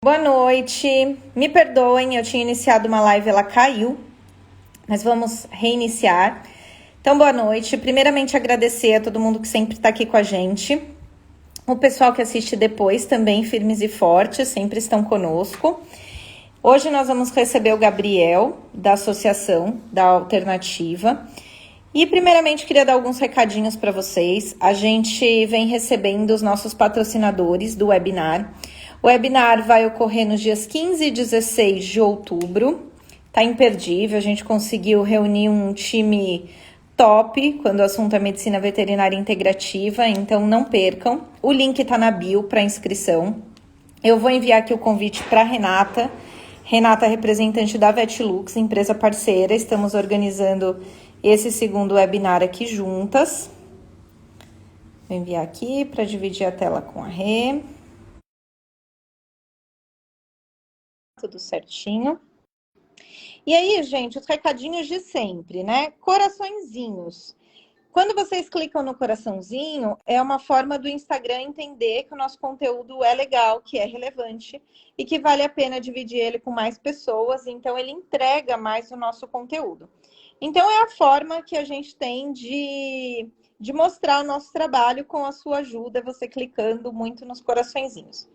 Boa noite, me perdoem, eu tinha iniciado uma live, ela caiu, mas vamos reiniciar. Então, boa noite. Primeiramente, agradecer a todo mundo que sempre está aqui com a gente. O pessoal que assiste depois também, firmes e fortes, sempre estão conosco. Hoje nós vamos receber o Gabriel, da Associação da Alternativa. E primeiramente, queria dar alguns recadinhos para vocês. A gente vem recebendo os nossos patrocinadores do webinar. O webinar vai ocorrer nos dias 15 e 16 de outubro. Tá imperdível, a gente conseguiu reunir um time top quando o assunto é medicina veterinária integrativa, então não percam. O link tá na bio para inscrição. Eu vou enviar aqui o convite para Renata. Renata, representante da Vetlux, empresa parceira. Estamos organizando esse segundo webinar aqui juntas. Vou enviar aqui para dividir a tela com a Rê. Tudo certinho. E aí, gente, os recadinhos de sempre, né? Coraçõezinhos. Quando vocês clicam no coraçãozinho, é uma forma do Instagram entender que o nosso conteúdo é legal, que é relevante e que vale a pena dividir ele com mais pessoas, então ele entrega mais o nosso conteúdo. Então é a forma que a gente tem de mostrar o nosso trabalho com a sua ajuda, você clicando muito nos coraçõezinhos.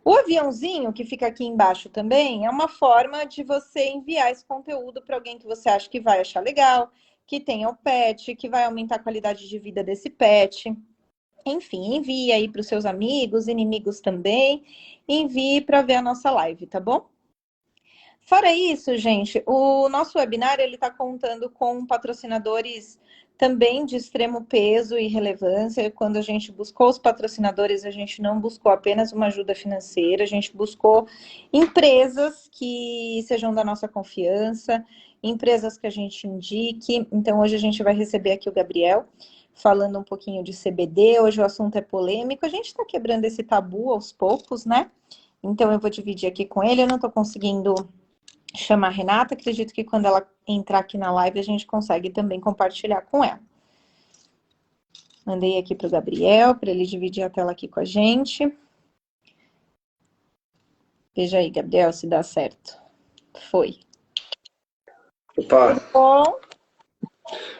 O aviãozinho, que fica aqui embaixo também, é uma forma de você enviar esse conteúdo para alguém que você acha que vai achar legal, que tenha o pet, que vai aumentar a qualidade de vida desse pet. Enfim, envie aí para os seus amigos, inimigos também. Envie para ver a nossa live, tá bom? Fora isso, gente, o nosso webinar ele está contando com patrocinadores também de extremo peso e relevância. Quando a gente buscou os patrocinadores, a gente não buscou apenas uma ajuda financeira, a gente buscou empresas que sejam da nossa confiança, empresas que a gente indique. Então, hoje a gente vai receber aqui o Gabriel, falando um pouquinho de CBD. Hoje o assunto é polêmico, a gente está quebrando esse tabu aos poucos, né? Então, eu vou dividir aqui com ele, eu não estou conseguindo chamar a Renata, acredito que quando ela entrar aqui na live a gente consegue também compartilhar com ela. Mandei aqui para o Gabriel, para ele dividir a tela aqui com a gente. Veja aí, Gabriel, se dá certo. Foi. Opa! Tudo bom?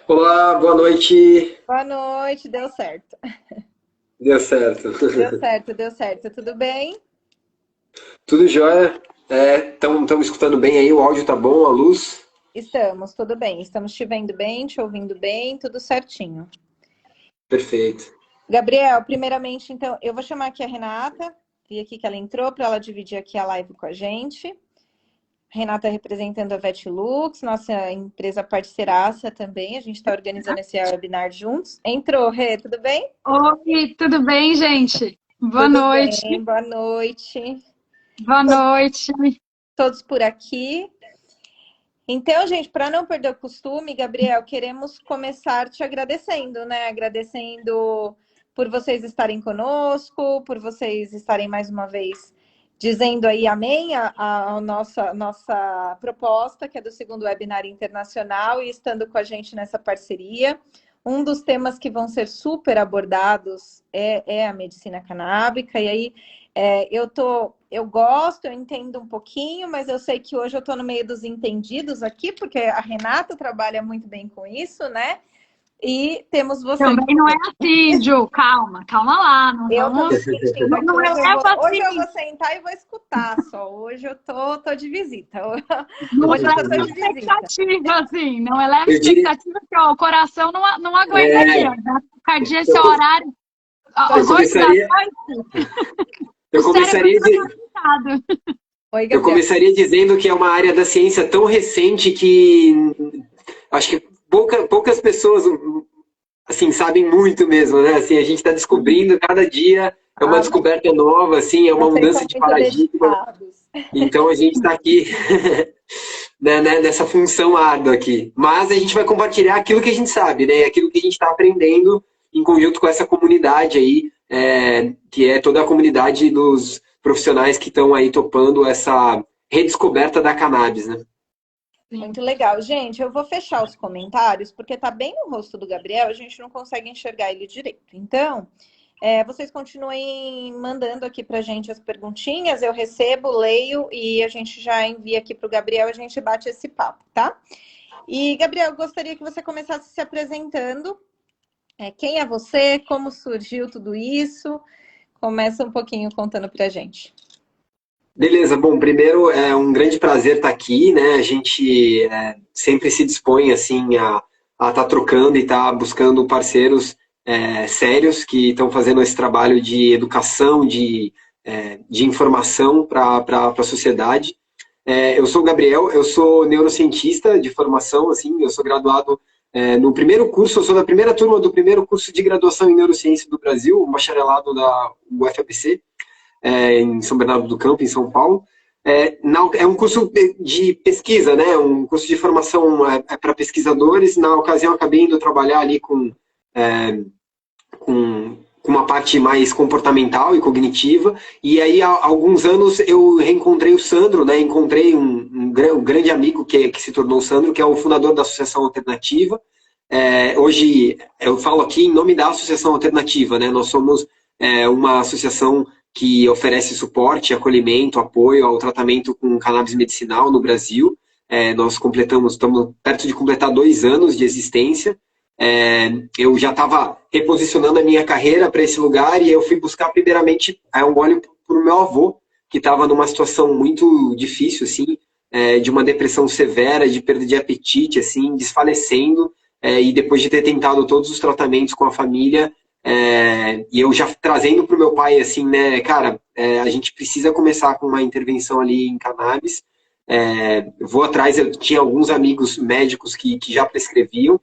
Olá, boa noite. Boa noite, deu certo. Deu certo. Deu certo, deu certo. Tudo bem? Tudo jóia? Estamos escutando bem aí, o áudio tá bom, a luz? Estamos, tudo bem. Estamos te vendo bem, te ouvindo bem, tudo certinho. Perfeito. Gabriel, primeiramente, então, eu vou chamar aqui a Renata. Vi aqui que ela entrou para ela dividir aqui a live com a gente. Renata representando a Vetlux, nossa empresa parceiraça também. A gente está organizando esse webinar juntos. Entrou, Rê, tudo bem? Oi, tudo bem, gente? Boa Tudo noite. bem, boa noite. Boa noite. Todos por aqui. Então, gente, para não perder o costume, Gabriel, queremos começar te agradecendo, né? Agradecendo por vocês estarem conosco, por vocês estarem mais uma vez dizendo aí amém a nossa proposta, que é do segundo webinar internacional, e estando com a gente nessa parceria. Um dos temas que vão ser super abordados é a medicina canábica, e aí eu gosto, eu entendo um pouquinho, mas eu sei que hoje eu estou no meio dos entendidos aqui, porque a Renata trabalha muito bem com isso, né? E temos você. Também não é assim, Ju. Calma lá. Eu tô me sentindo aqui. Não é Hoje eu assim. vou sentar e vou escutar só. Hoje eu tô de visita. Não Hoje eu leva tô de visita. expectativa, assim. Não leva Eu diria- expectativa que ó, o coração não aguentaria. Cardia esse horário. Eu começaria, eu começaria, Oi, eu Gabriel. começaria dizendo que é uma área da ciência tão recente que acho que poucas pessoas assim sabem muito mesmo, né? Assim, a gente está descobrindo cada dia, é uma descoberta nova, assim, é uma Vocês mudança são de muito paradigma. dedicados. Então a gente está aqui né, nessa função árdua aqui. Mas a gente vai compartilhar aquilo que a gente sabe, né? Aquilo que a gente está aprendendo em conjunto com essa comunidade aí, que é toda a comunidade dos profissionais que estão aí topando essa redescoberta da cannabis, né? Muito legal. Gente, eu vou fechar os comentários, porque tá bem no rosto do Gabriel, a gente não consegue enxergar ele direito. Então, Vocês continuem mandando aqui para a gente as perguntinhas, eu recebo, leio e a gente já envia aqui para o Gabriel, a gente bate esse papo, tá? E, Gabriel, eu gostaria que você começasse se apresentando. Quem é você? Como surgiu tudo isso? Começa um pouquinho contando para a gente. Beleza, bom, primeiro é um grande prazer estar aqui, né? A gente sempre se dispõe assim a estar trocando e estar buscando parceiros sérios que estão fazendo esse trabalho de educação, de informação para a sociedade. Eu sou o Gabriel, eu sou neurocientista de formação, assim, eu sou graduado no primeiro curso, eu sou da primeira turma do primeiro curso de graduação em neurociência do Brasil, um bacharelado da UFABC. Em São Bernardo do Campo, em São Paulo. É um curso de pesquisa, né? Um curso de formação para pesquisadores. Na ocasião, acabei indo trabalhar ali com uma parte mais comportamental e cognitiva. E aí, há alguns anos, eu reencontrei o Sandro, né? Encontrei um grande amigo que se tornou o Sandro, que é o fundador da Associação Alternativa. Hoje, eu falo aqui em nome da Associação Alternativa, né? Nós somos uma associação que oferece suporte, acolhimento, apoio ao tratamento com cannabis medicinal no Brasil. Nós estamos perto de completar 2 anos de existência. Eu já estava reposicionando a minha carreira para esse lugar e eu fui buscar primeiramente um óleo para o meu avô, que estava numa situação muito difícil, assim, de uma depressão severa, de perda de apetite, assim, desfalecendo, e depois de ter tentado todos os tratamentos com a família, e eu já trazendo para o meu pai, assim, né, cara, a gente precisa começar com uma intervenção ali em cannabis. Vou atrás, eu tinha alguns amigos médicos que já prescreviam,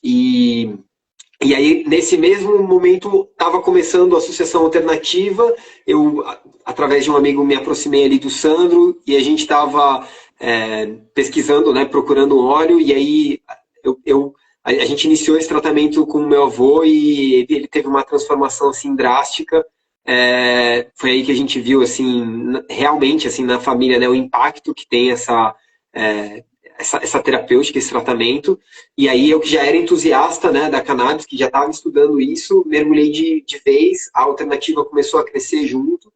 e aí, nesse mesmo momento, estava começando a Associação Alternativa, eu, através de um amigo, me aproximei ali do Sandro, e a gente estava pesquisando, né, procurando óleo, e aí a gente iniciou esse tratamento com o meu avô e ele teve uma transformação assim drástica. Foi aí que a gente viu assim realmente assim na família, né, o impacto que tem essa terapêutica, esse tratamento. E aí eu que já era entusiasta, né, da cannabis, que já estava estudando isso, mergulhei de vez. A alternativa começou a crescer junto.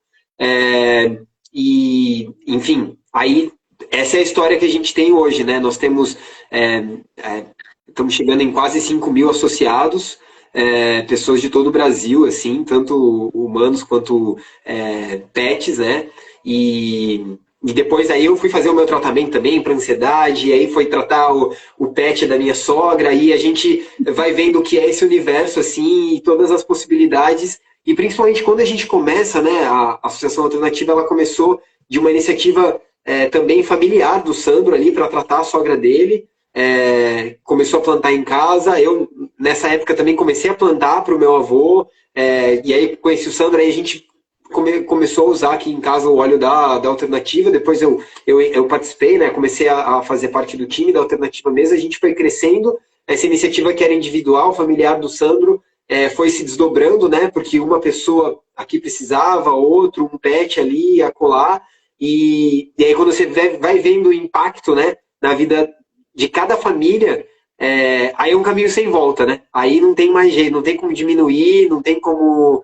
E enfim, aí essa é a história que a gente tem hoje, né? Nós temos estamos chegando em quase 5.000 associados, pessoas de todo o Brasil, assim, tanto humanos quanto pets, né? E depois aí eu fui fazer o meu tratamento também para ansiedade, e aí foi tratar o pet da minha sogra, e a gente vai vendo o que é esse universo, assim, e todas as possibilidades, e principalmente quando a gente começa, né, a Associação Alternativa, ela começou de uma iniciativa também familiar do Sandro ali para tratar a sogra dele. Começou a plantar em casa. Eu, nessa época, também comecei a plantar para o meu avô. E aí conheci o Sandro, aí a gente começou a usar aqui em casa o óleo da Alternativa. Depois eu participei, né? Comecei a fazer parte do time da Alternativa mesmo. A gente foi crescendo. Essa iniciativa que era individual, familiar do Sandro, foi se desdobrando, né? Porque uma pessoa aqui precisava, outro, um pet ali, acolá. E aí quando você vai vendo o impacto, né, na vida de cada família, aí é um caminho sem volta, né? Aí não tem mais jeito, não tem como diminuir, não tem como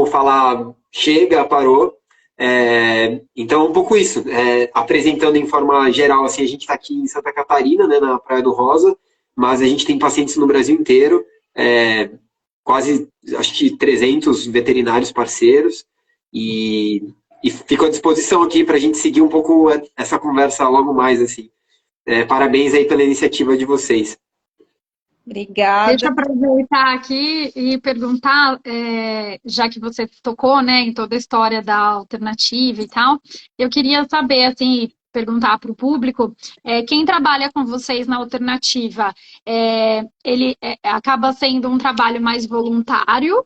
falar, chega, parou. Então é um pouco isso. Apresentando em forma geral, assim, a gente está aqui em Santa Catarina, né, na Praia do Rosa, mas a gente tem pacientes no Brasil inteiro, quase, acho que 300 veterinários parceiros, e fico à disposição aqui para a gente seguir um pouco essa conversa logo mais, assim. Parabéns aí pela iniciativa de vocês. Obrigada. Deixa eu aproveitar aqui e perguntar, já que você tocou, né, em toda a história da alternativa e tal, eu queria saber, assim, perguntar para o público, quem trabalha com vocês na alternativa, ele acaba sendo um trabalho mais voluntário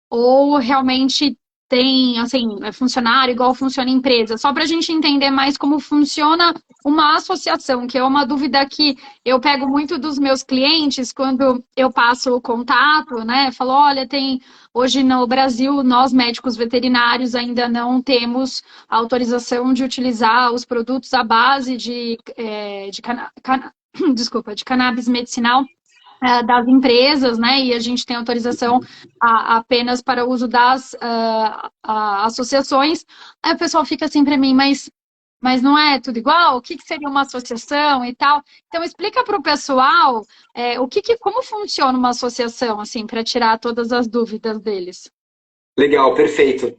ou realmente tem, assim, funcionário igual funciona empresa? Só para a gente entender mais como funciona uma associação, que é uma dúvida que eu pego muito dos meus clientes quando eu passo o contato, né? Falo, olha, hoje no Brasil, nós médicos veterinários ainda não temos autorização de utilizar os produtos à base de cannabis medicinal das empresas, né? E a gente tem autorização apenas para o uso das associações. Aí o pessoal fica assim para mim, mas não é tudo igual? O que seria uma associação e tal? Então explica para o pessoal como funciona uma associação, assim, para tirar todas as dúvidas deles. Legal, perfeito.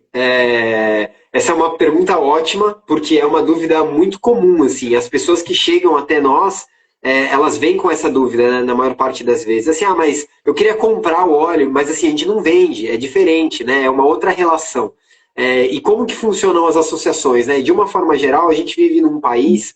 Essa é uma pergunta ótima, porque é uma dúvida muito comum, assim. As pessoas que chegam até nós, elas vêm com essa dúvida, né, na maior parte das vezes. Assim, mas eu queria comprar o óleo, mas assim, a gente não vende, é diferente, né? É uma outra relação. E como que funcionam as associações, né? De uma forma geral, a gente vive num país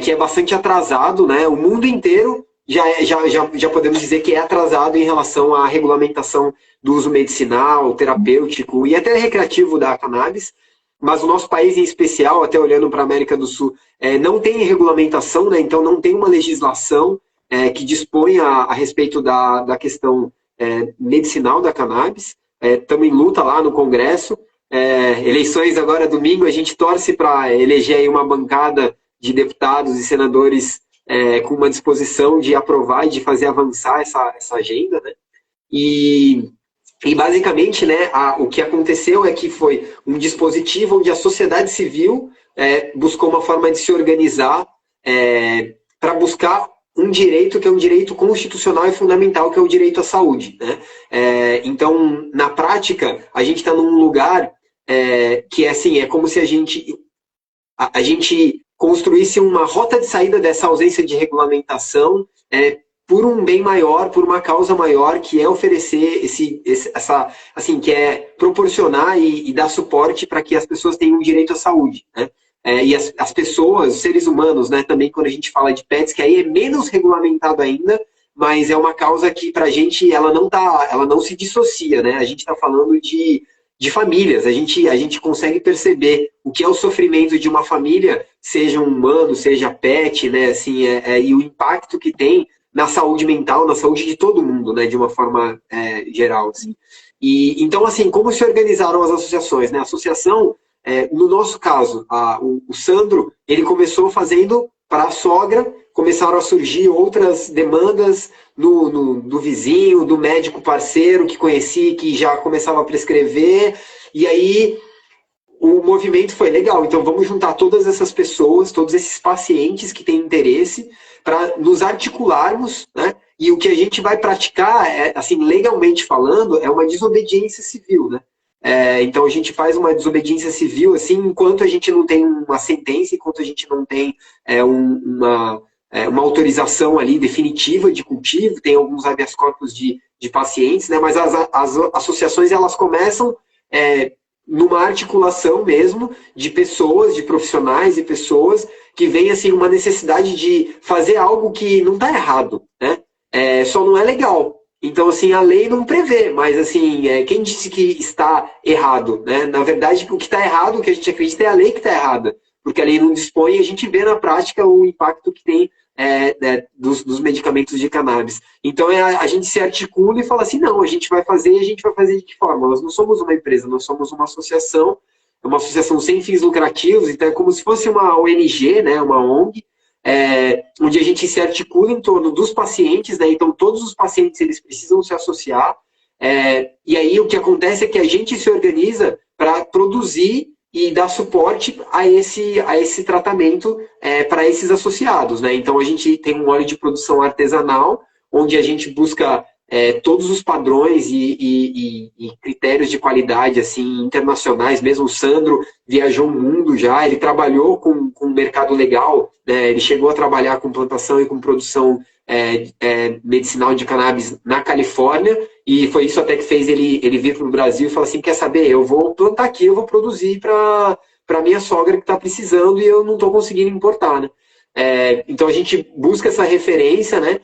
que é bastante atrasado, né? O mundo inteiro já podemos dizer que é atrasado em relação à regulamentação do uso medicinal, terapêutico e até recreativo da cannabis, mas o nosso país em especial, até olhando para a América do Sul, não tem regulamentação, né? Então não tem uma legislação que dispõe a respeito da questão medicinal da cannabis. Estamos em luta lá no Congresso. Eleições agora domingo, a gente torce para eleger aí uma bancada de deputados e senadores com uma disposição de aprovar e de fazer avançar essa agenda, né? E basicamente, né, o que aconteceu é que foi um dispositivo onde a sociedade civil buscou uma forma de se organizar para buscar um direito que é um direito constitucional e fundamental, que é o direito à saúde, né? Então, na prática, a gente está num lugar que é assim, é como se a gente construísse uma rota de saída dessa ausência de regulamentação por um bem maior, por uma causa maior, que é oferecer que é proporcionar e dar suporte para que as pessoas tenham direito à saúde, né? E as pessoas, os seres humanos, né, também quando a gente fala de pets, que aí é menos regulamentado ainda, mas é uma causa que para a gente ela não se dissocia, né? A gente está falando de famílias, a gente consegue perceber o que é o sofrimento de uma família, seja um humano, seja pet, né? Assim, e o impacto que tem na saúde mental, na saúde de todo mundo, né? De uma forma geral, assim. E então, assim, como se organizaram as associações, né? A associação, no nosso caso, o Sandro, ele começou fazendo para a sogra, começaram a surgir outras demandas do vizinho, do médico parceiro que conheci, que já começava a prescrever, e aí o movimento foi legal. Então vamos juntar todas essas pessoas, todos esses pacientes que têm interesse, para nos articularmos, né? E o que a gente vai praticar, assim, legalmente falando, é uma desobediência civil, né? Então a gente faz uma desobediência civil, assim, enquanto a gente não tem uma sentença, enquanto a gente não tem uma autorização ali definitiva de cultivo, tem alguns habeas corpus de pacientes, né? Mas as associações, elas começam numa articulação mesmo de pessoas, de profissionais e pessoas que veem, assim, uma necessidade de fazer algo que não está errado, né? Só não é legal. Então, assim, a lei não prevê, mas, assim, quem disse que está errado, né? Na verdade, o que está errado, o que a gente acredita é a lei que está errada, porque a lei não dispõe e a gente vê na prática o impacto que tem dos medicamentos de cannabis. Então, a gente se articula e fala assim, não, a gente vai fazer e a gente vai fazer de que forma? Nós não somos uma empresa, nós somos uma associação sem fins lucrativos, então é como se fosse uma ONG, né, uma ONG, onde a gente se articula em torno dos pacientes, né? Então todos os pacientes eles precisam se associar, e aí o que acontece é que a gente se organiza para produzir e dar suporte a esse tratamento para esses associados, né? Então a gente tem um óleo de produção artesanal, onde a gente busca todos os padrões e critérios de qualidade assim, internacionais. Mesmo o Sandro viajou o mundo já, ele trabalhou com o mercado legal, né? Ele chegou a trabalhar com plantação e com produção medicinal de cannabis na Califórnia, e foi isso até que fez ele vir para o Brasil e falar assim, quer saber, eu vou plantar aqui, eu vou produzir para minha sogra que está precisando e eu não estou conseguindo importar, né? Então a gente busca essa referência, né?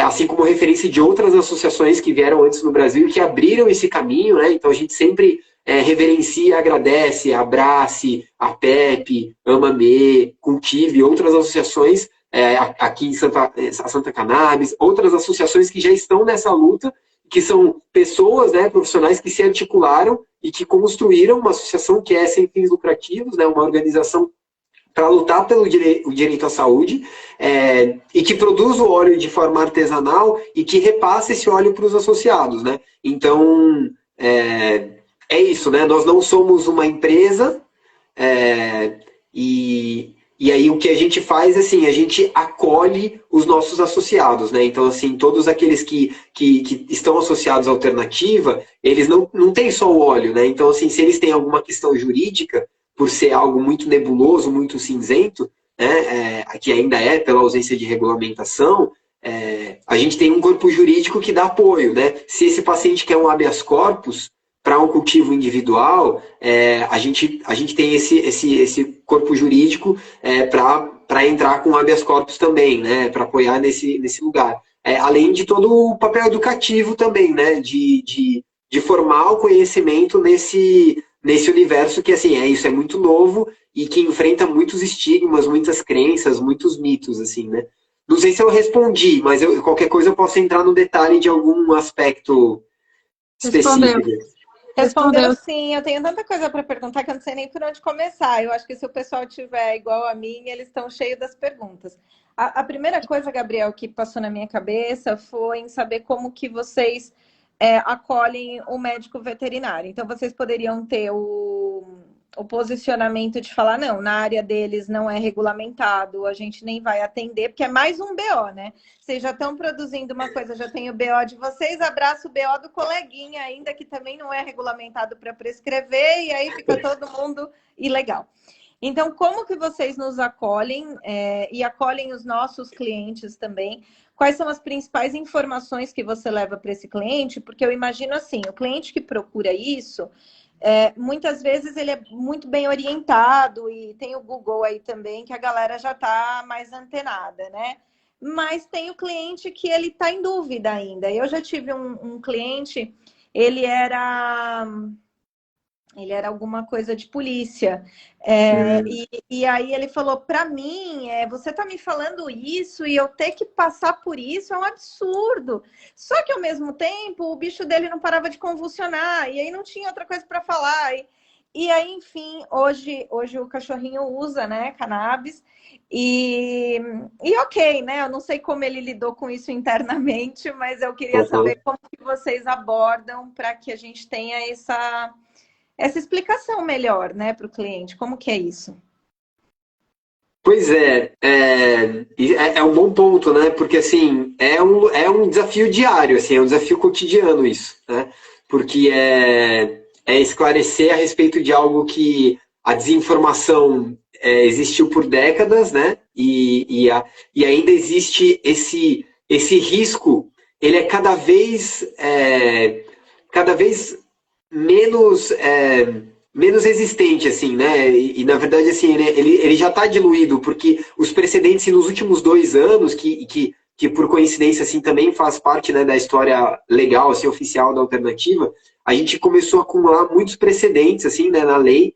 Assim como referência de outras associações que vieram antes no Brasil e que abriram esse caminho, né? Então a gente sempre reverencia, agradece, abrace, a PEP, AMAME, Cultive, outras associações aqui em Santa Cannabis, outras associações que já estão nessa luta, que são pessoas, né, profissionais que se articularam e que construíram uma associação que é sem fins lucrativos, né? Uma organização para lutar pelo o direito à saúde, e que produz o óleo de forma artesanal e que repassa esse óleo para os associados, né? Então, é isso, né? Nós não somos uma empresa, e aí o que a gente faz, assim, a gente acolhe os nossos associados, né? Então, assim, todos aqueles que estão associados à alternativa, eles não têm só o óleo, né? Então, assim, se eles têm alguma questão jurídica, por ser algo muito nebuloso, muito cinzento, né? Que ainda é pela ausência de regulamentação, a gente tem um corpo jurídico que dá apoio, né? Se esse paciente quer um habeas corpus para um cultivo individual, a gente tem esse corpo jurídico para entrar com habeas corpus também, né? Para apoiar nesse lugar. Além de todo o papel educativo também, né? De formar o conhecimento nesse universo que, assim, isso é muito novo e que enfrenta muitos estigmas, muitas crenças, muitos mitos, assim, né? Não sei se eu respondi, mas qualquer coisa eu posso entrar no detalhe de algum aspecto específico. Respondeu sim, eu tenho tanta coisa para perguntar que eu não sei nem por onde começar. Eu acho que se o pessoal tiver igual a mim, eles estão cheios das perguntas. A primeira coisa, Gabriel, que passou na minha cabeça foi em saber como que vocês acolhem o médico veterinário. Então, vocês poderiam ter o posicionamento de falar, não, na área deles não é regulamentado, a gente nem vai atender, porque é mais um BO, né? Vocês já estão produzindo uma coisa, já tem o BO de vocês, abraça o BO do coleguinha ainda, que também não é regulamentado para prescrever, e aí fica todo mundo ilegal. Então, como que vocês nos acolhem e acolhem os nossos clientes também? Quais são as principais informações que você leva para esse cliente? Porque eu imagino assim, o cliente que procura isso, muitas vezes ele é muito bem orientado e tem o Google aí também, que a galera já está mais antenada, né? Mas tem o cliente que ele está em dúvida ainda. Eu já tive um cliente, ele era alguma coisa de polícia. E aí ele falou, para mim, você está me falando isso e eu ter que passar por isso é um absurdo. Só que, ao mesmo tempo, o bicho dele não parava de convulsionar e aí não tinha outra coisa para falar. E aí, enfim, hoje o cachorrinho usa, né, cannabis. E ok, né? Eu não sei como ele lidou com isso internamente, mas eu queria saber como que vocês abordam para que a gente tenha essa explicação melhor, né, para o cliente. Como que é isso? Pois é um bom ponto, né? Porque, assim, é um desafio diário, assim, é um desafio cotidiano isso, né? Porque é esclarecer a respeito de algo que a desinformação existiu por décadas, né? E ainda existe esse risco, ele é cada vez menos existente, assim, né? E na verdade, assim, ele já está diluído, porque os precedentes nos últimos 2 anos, que por coincidência, assim, também faz parte, né, da história legal, assim, oficial da alternativa, a gente começou a acumular muitos precedentes, assim, né, na lei,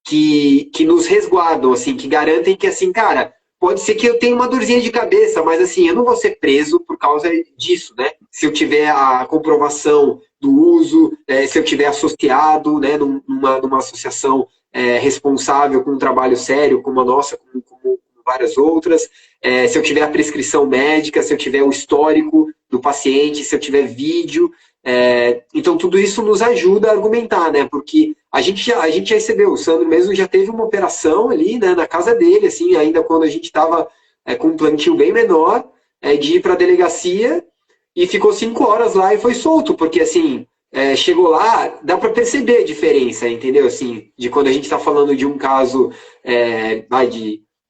que nos resguardam, assim, que garantem que, assim, cara, pode ser que eu tenha uma dorzinha de cabeça, mas, assim, eu não vou ser preso por causa disso, né? Se eu tiver a comprovação do uso, se eu tiver associado, né, numa associação responsável com um trabalho sério, como a nossa, como várias outras, se eu tiver a prescrição médica, se eu tiver o histórico do paciente, se eu tiver vídeo. Então, tudo isso nos ajuda a argumentar, né? Porque a gente já recebeu, o Sandro mesmo já teve uma operação ali, né, na casa dele, assim, ainda quando a gente estava com um plantio bem menor, de ir para a delegacia e ficou 5 horas lá e foi solto, porque, assim, chegou lá, dá para perceber a diferença, entendeu? Assim, de quando a gente está falando de um caso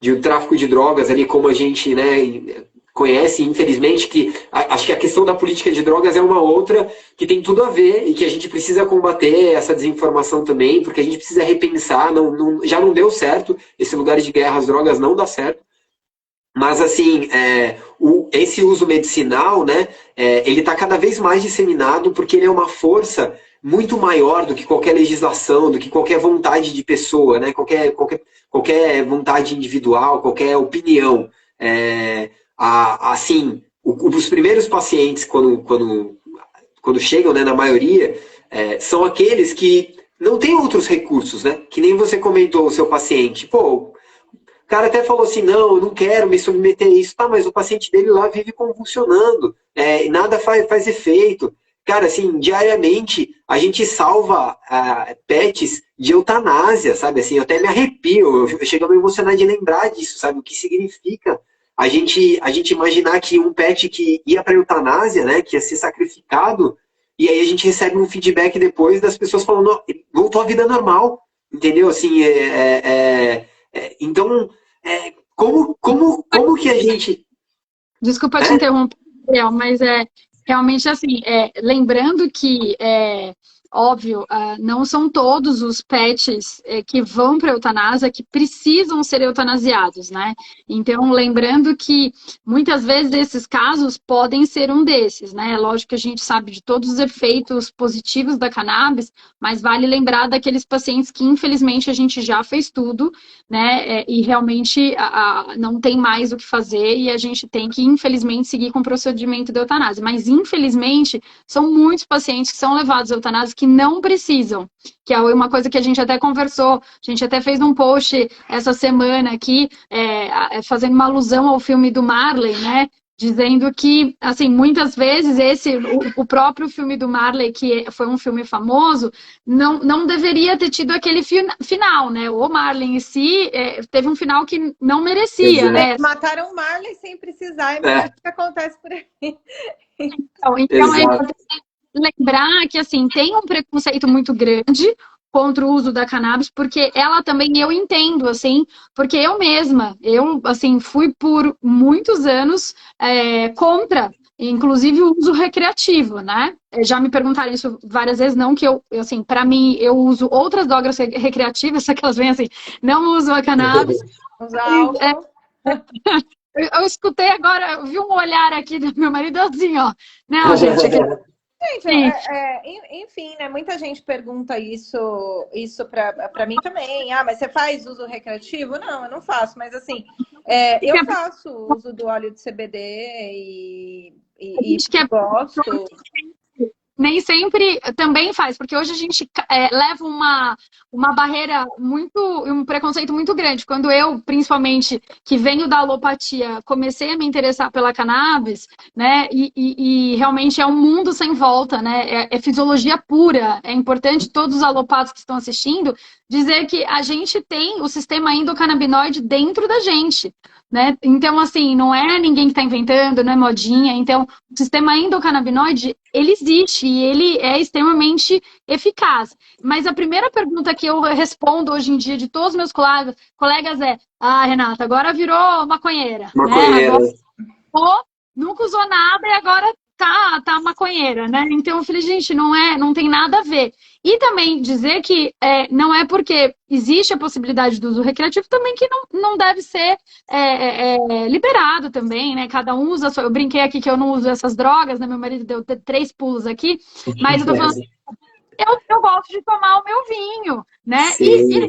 de um tráfico de drogas ali, como a gente, né, conhece, infelizmente, que acho que a questão da política de drogas é uma outra que tem tudo a ver e que a gente precisa combater essa desinformação também, porque a gente precisa repensar, já não deu certo, esse lugar de guerra às drogas não dá certo, mas, assim, esse uso medicinal, né, ele está cada vez mais disseminado porque ele é uma força muito maior do que qualquer legislação, do que qualquer vontade de pessoa, né, qualquer vontade individual, qualquer opinião. Assim, os primeiros pacientes, quando chegam, né, na maioria, são aqueles que não tem outros recursos, né? Que nem você comentou, o seu paciente. Pô, o cara até falou assim, não, eu não quero me submeter a isso. Tá, mas o paciente dele lá vive convulsionando, nada faz efeito. Cara, assim, diariamente a gente salva pets de eutanásia, sabe? Assim, eu até me arrepio, eu chego a me emocionar de lembrar disso, sabe? O que significa a gente imaginar que um pet que ia para eutanásia, né, que ia ser sacrificado, e aí a gente recebe um feedback depois das pessoas falando, "Ó, ele voltou à vida normal, entendeu? Assim, então, como que a gente... Desculpa te interromper, Gabriel, mas realmente assim, lembrando que óbvio, não são todos os pets que vão para a eutanásia que precisam ser eutanasiados, né? Então, lembrando que muitas vezes esses casos podem ser um desses, né? Lógico que a gente sabe de todos os efeitos positivos da cannabis, mas vale lembrar daqueles pacientes que, infelizmente, a gente já fez tudo, né? E realmente não tem mais o que fazer e a gente tem que, infelizmente, seguir com o procedimento de eutanásia. Mas, infelizmente, são muitos pacientes que são levados à eutanásia que não precisam, que é uma coisa que a gente até conversou, a gente até fez um post essa semana aqui, fazendo uma alusão ao filme do Marley, né? Dizendo que, assim, muitas vezes o próprio filme do Marley, que foi um filme famoso, não deveria ter tido aquele final, né? O Marley em si teve um final que não merecia, né? Mataram o Marley sem precisar, é mais o que acontece por aí. Então é importante lembrar que, assim, tem um preconceito muito grande contra o uso da cannabis, porque ela também, eu entendo, assim, porque eu mesma, assim, fui por muitos anos contra, inclusive, o uso recreativo, né? Já me perguntaram isso várias vezes, não que eu assim, para mim, eu uso outras drogas recreativas, só que elas vêm assim, não uso a cannabis. Eu escutei agora, eu vi um olhar aqui do meu marido assim, ó. Não, gente, enfim, né? Muita gente pergunta isso para mim também. Ah, mas você faz uso recreativo? Não, eu não faço, mas assim, eu faço uso do óleo de CBD e gosto. Nem sempre também faz, porque hoje a gente leva uma barreira um preconceito muito grande. Quando eu, principalmente, que venho da alopatia, comecei a me interessar pela cannabis, né, e realmente é um mundo sem volta, né, é fisiologia pura. É importante todos os alopatas que estão assistindo dizer que a gente tem o sistema endocannabinoide dentro da gente, né? Então, assim, não é ninguém que está inventando, não é modinha. Então, o sistema endocannabinoide, ele existe e ele é extremamente eficaz. Mas a primeira pergunta que eu respondo hoje em dia de todos os meus colegas é: ah, Renata, agora virou maconheira. Maconheira. Né? Agora, nunca usou nada e agora tá maconheira, né? Então eu falei, gente, não tem nada a ver. E também dizer que não é porque existe a possibilidade do uso recreativo também que não deve ser liberado também, né? Cada um usa a sua... Eu brinquei aqui que eu não uso essas drogas, né? Meu marido deu 3 pulos aqui, mas eu tô falando, eu gosto de tomar o meu vinho, né? E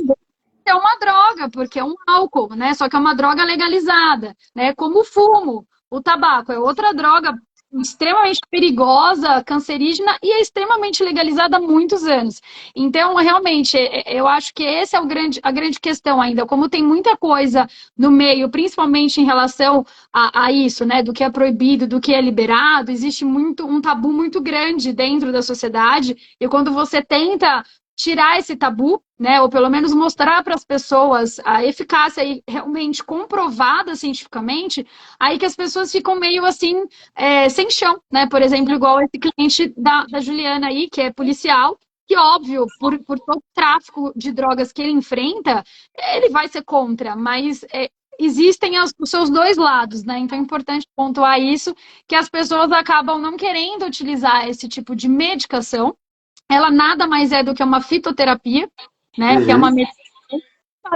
é uma droga, porque é um álcool, né? Só que é uma droga legalizada, né? Como o fumo, o tabaco é outra droga extremamente perigosa, cancerígena e é extremamente legalizada há muitos anos. Então, realmente, eu acho que essa é a grande questão ainda. Como tem muita coisa no meio, principalmente em relação a isso, né? Do que é proibido, do que é liberado, existe um tabu muito grande dentro da sociedade e quando você tenta tirar esse tabu, né, ou pelo menos mostrar para as pessoas a eficácia realmente comprovada cientificamente, aí que as pessoas ficam meio assim, sem chão, né? Por exemplo, igual esse cliente da Juliana aí, que é policial, que óbvio, por todo o tráfico de drogas que ele enfrenta, ele vai ser contra, mas existem os seus dois lados, né? Então é importante pontuar isso, que as pessoas acabam não querendo utilizar esse tipo de medicação. Ela nada mais é do que uma fitoterapia, né? Que é uma medicina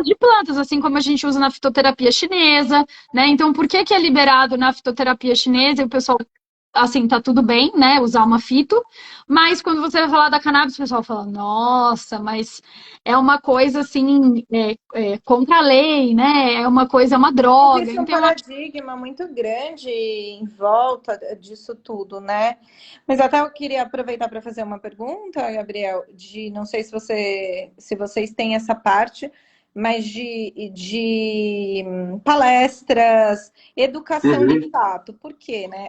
de plantas, assim como a gente usa na fitoterapia chinesa, né? Então, por que é liberado na fitoterapia chinesa e o pessoal assim, tá tudo bem, né, usar uma fito, mas quando você vai falar da cannabis, o pessoal fala, nossa, mas é uma coisa, assim, contra a lei, né, é uma coisa, é uma droga. Existe um Então, eu acho paradigma muito grande em volta disso tudo, né? Mas até eu queria aproveitar para fazer uma pergunta, Gabriel, de não sei se vocês têm essa parte, mas de palestras, educação de Uhum. fato. Por quê, né?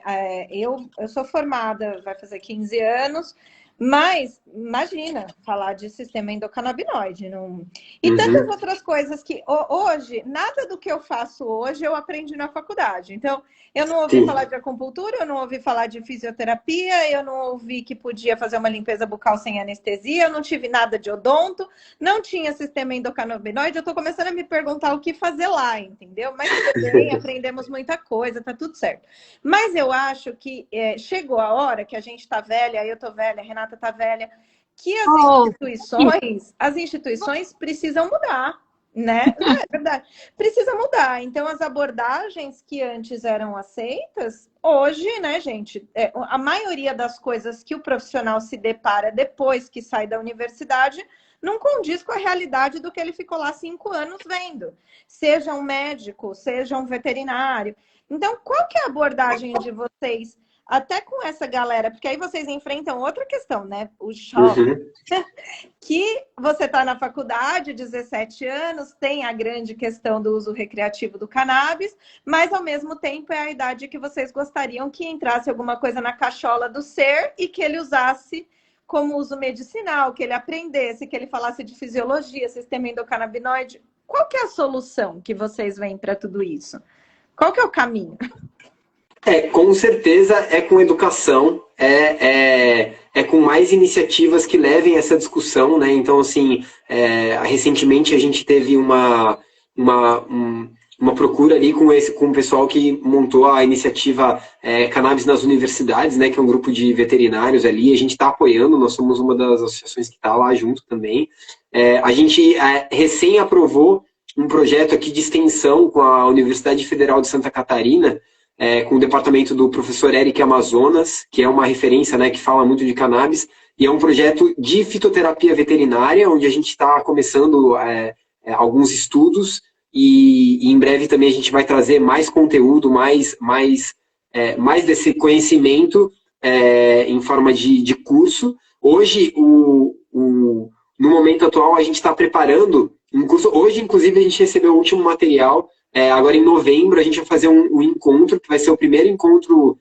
Eu sou formada, vai fazer 15 anos, mas imagina falar de sistema endocannabinoide. Não... E tantas Uhum. outras coisas que hoje, nada do que eu faço hoje eu aprendi na faculdade. Então, eu não ouvi falar Sim. de acupuntura, eu não ouvi falar de fisioterapia, eu não ouvi que podia fazer uma limpeza bucal sem anestesia, eu não tive nada de odonto, não tinha sistema endocannabinoide. Eu estou começando a me perguntar o que fazer lá, entendeu? Mas tudo bem, aprendemos muita coisa, tá tudo certo. Mas eu acho que chegou a hora que a gente está velha, eu tô velha, a Renata tá velha, que oh, as instituições precisam mudar, né? Não é verdade? Precisa mudar. Então, as abordagens que antes eram aceitas, hoje, né, gente, a maioria das coisas que o profissional se depara depois que sai da universidade não condiz com a realidade do que ele ficou lá 5 anos vendo. Seja um médico, seja um veterinário. Então, qual que é a abordagem de vocês até com essa galera? Porque aí vocês enfrentam outra questão, né? O jovem, Uhum. que você está na faculdade, 17 anos, tem a grande questão do uso recreativo do cannabis, mas ao mesmo tempo é a idade que vocês gostariam que entrasse alguma coisa na cachola do ser e que ele usasse como uso medicinal, que ele aprendesse, que ele falasse de fisiologia, sistema endocannabinoide. Qual que é a solução que vocês veem para tudo isso? Qual que é o caminho? Com certeza é com educação, é com mais iniciativas que levem essa discussão, né? Então, assim, recentemente a gente teve uma procura ali com o pessoal que montou a iniciativa Cannabis nas Universidades, né? Que é um grupo de veterinários ali. A gente está apoiando, nós somos uma das associações que está lá junto também. A gente recém aprovou um projeto aqui de extensão com a Universidade Federal de Santa Catarina, com o departamento do professor Eric Amazonas, que é uma referência, né, que fala muito de cannabis, e é um projeto de fitoterapia veterinária, onde a gente está começando alguns estudos, e em breve também a gente vai trazer mais conteúdo, mais desse conhecimento em forma de curso. Hoje, no momento atual, a gente está preparando um curso. Hoje, inclusive, a gente recebeu o último material. Agora, em novembro, a gente vai fazer um encontro, que vai ser o primeiro encontro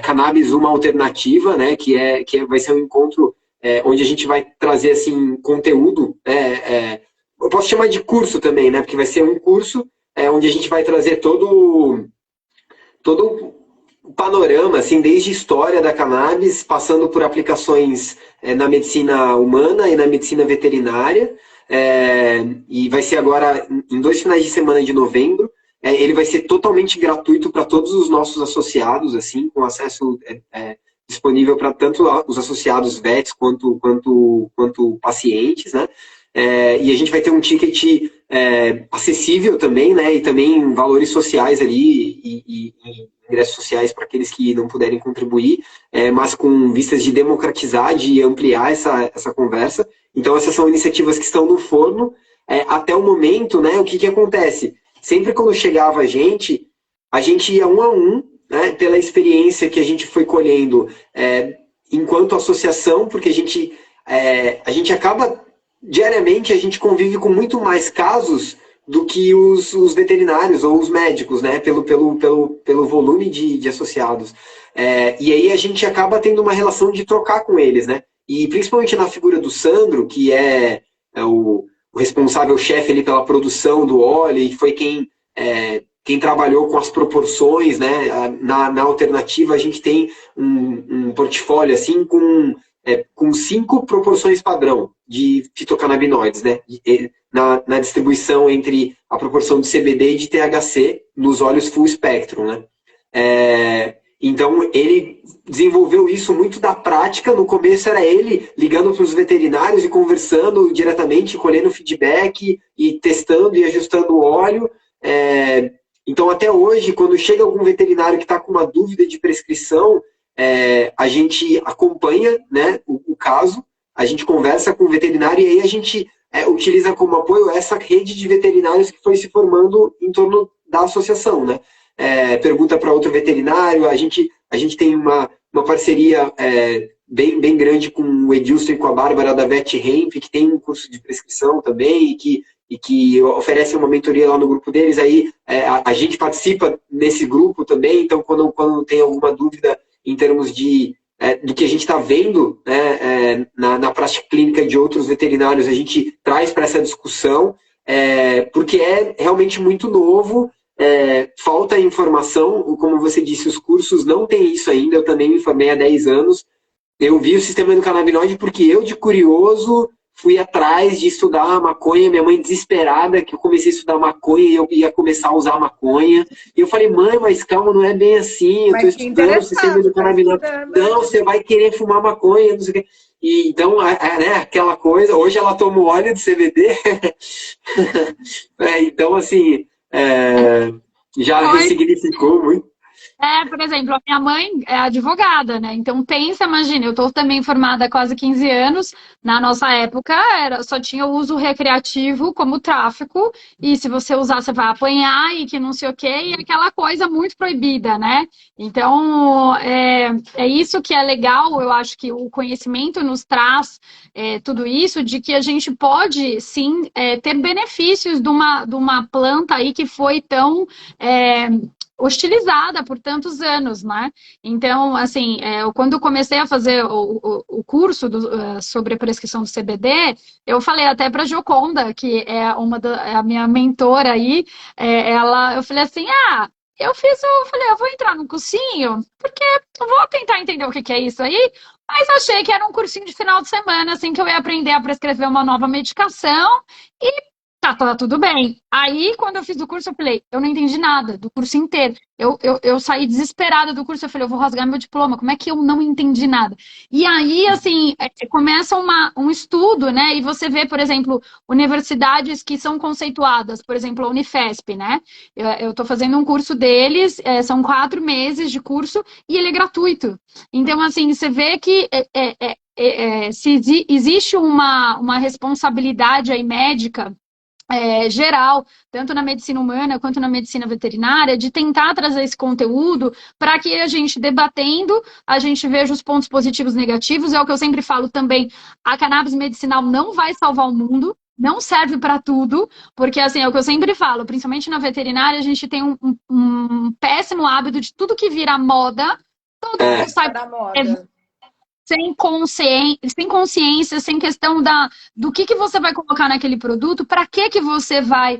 Cannabis Uma Alternativa, né? Vai ser um encontro onde a gente vai trazer assim, conteúdo. Eu posso chamar de curso também, né? Porque vai ser um curso onde a gente vai trazer todo o panorama, assim, desde história da cannabis, passando por aplicações na medicina humana e na medicina veterinária. E vai ser agora em 2 finais de semana de novembro. Ele vai ser totalmente gratuito para todos os nossos associados, assim, com acesso disponível para tanto os associados VETs quanto pacientes, né? E a gente vai ter um ticket acessível também, né? E também valores sociais ali e ingressos sociais para aqueles que não puderem contribuir, mas com vistas de democratizar, de ampliar essa conversa. Então, essas são iniciativas que estão no forno. Até o momento, né, o que acontece? Sempre quando chegava a gente ia um a um, né, pela experiência que a gente foi colhendo enquanto associação, porque a gente acaba, diariamente, a gente convive com muito mais casos do que os veterinários ou os médicos, né, pelo volume de associados. E aí a gente acaba tendo uma relação de trocar com eles, né? E principalmente na figura do Sandro, que é o responsável chefe ali pela produção do óleo, e foi quem trabalhou com as proporções, né? Na alternativa, a gente tem um portfólio assim com 5 proporções padrão de fitocannabinoides, né? Na distribuição entre a proporção de CBD e de THC nos óleos full spectrum, né? Então, ele desenvolveu isso muito da prática. No começo era ele ligando para os veterinários e conversando diretamente, colhendo feedback e testando e ajustando o óleo. Então, até hoje, quando chega algum veterinário que está com uma dúvida de prescrição, a gente acompanha, né, o caso, a gente conversa com o veterinário e aí a gente utiliza como apoio essa rede de veterinários que foi se formando em torno da associação, né? Pergunta para outro veterinário, a gente tem uma parceria bem grande com o Edilson e com a Bárbara da Vet Renf, que tem um curso de prescrição também e que oferece uma mentoria lá no grupo deles. Aí a gente participa nesse grupo também, então quando tem alguma dúvida em termos do que a gente está vendo, né, na prática clínica de outros veterinários, a gente traz para essa discussão, porque é realmente muito novo, falta informação, como você disse, os cursos não têm isso ainda, eu também me formei há 10 anos, eu vi o sistema endocannabinoide porque eu, de curioso, fui atrás de estudar a maconha, minha mãe desesperada que eu comecei a estudar maconha e eu ia começar a usar maconha. E eu falei, mãe, mas calma, não é bem assim, eu estou estudando o sistema endocannabinoide. Não, você vai querer fumar maconha, não sei o quê. E, então, né, aquela coisa, hoje ela toma o óleo de CBD. Então, assim, já ressignificou muito. Por exemplo, a minha mãe é advogada, né? Então, imagina, eu estou também formada há quase 15 anos. Na nossa época, só tinha o uso recreativo como tráfico, e se você usar, você vai apanhar, e que não sei o quê, e aquela coisa muito proibida, né? Então, é isso que é legal, eu acho que o conhecimento nos traz tudo isso, de que a gente pode, sim, ter benefícios de uma planta aí que foi tão hostilizada por tantos anos, né? Então, assim, quando eu comecei a fazer o curso sobre a prescrição do CBD, eu falei até para a Gioconda, que é a minha mentora aí, eu falei assim, eu falei, eu vou entrar no cursinho, porque eu vou tentar entender o que é isso aí, mas achei que era um cursinho de final de semana, assim, que eu ia aprender a prescrever uma nova medicação e tá tudo bem. Aí, quando eu fiz o curso, eu falei, eu não entendi nada do curso inteiro. Eu saí desesperada do curso, eu falei, eu vou rasgar meu diploma, como é que eu não entendi nada? E aí, assim, começa um estudo, né? E você vê, por exemplo, universidades que são conceituadas, por exemplo, a Unifesp, né? Eu tô fazendo um curso deles, são 4 meses de curso, e ele é gratuito. Então, assim, você vê que se existe uma responsabilidade aí médica, geral, tanto na medicina humana quanto na medicina veterinária, de tentar trazer esse conteúdo para que a gente, debatendo, a gente veja os pontos positivos e negativos. É o que eu sempre falo também, a cannabis medicinal não vai salvar o mundo, não serve para tudo, porque assim, é o que eu sempre falo, principalmente na veterinária, a gente tem um péssimo hábito de tudo que vira moda, todo mundo sai da moda. Sem consciência, sem questão do que você vai colocar naquele produto, para que você vai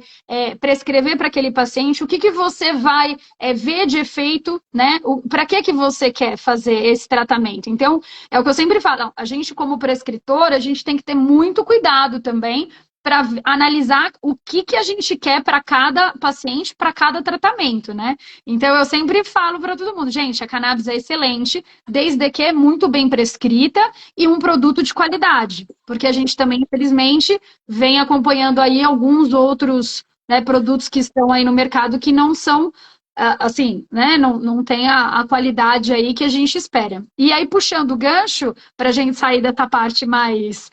prescrever para aquele paciente, o que você vai ver de efeito, né? Para que você quer fazer esse tratamento. Então, é o que eu sempre falo, a gente como prescritor, a gente tem que ter muito cuidado também para analisar o que a gente quer para cada paciente, para cada tratamento, né? Então, eu sempre falo para todo mundo, gente, a cannabis é excelente, desde que é muito bem prescrita e um produto de qualidade, porque a gente também, infelizmente, vem acompanhando aí alguns outros, né, produtos que estão aí no mercado que não são, assim, né, não tem a qualidade aí que a gente espera. E aí, puxando o gancho, para a gente sair dessa parte mais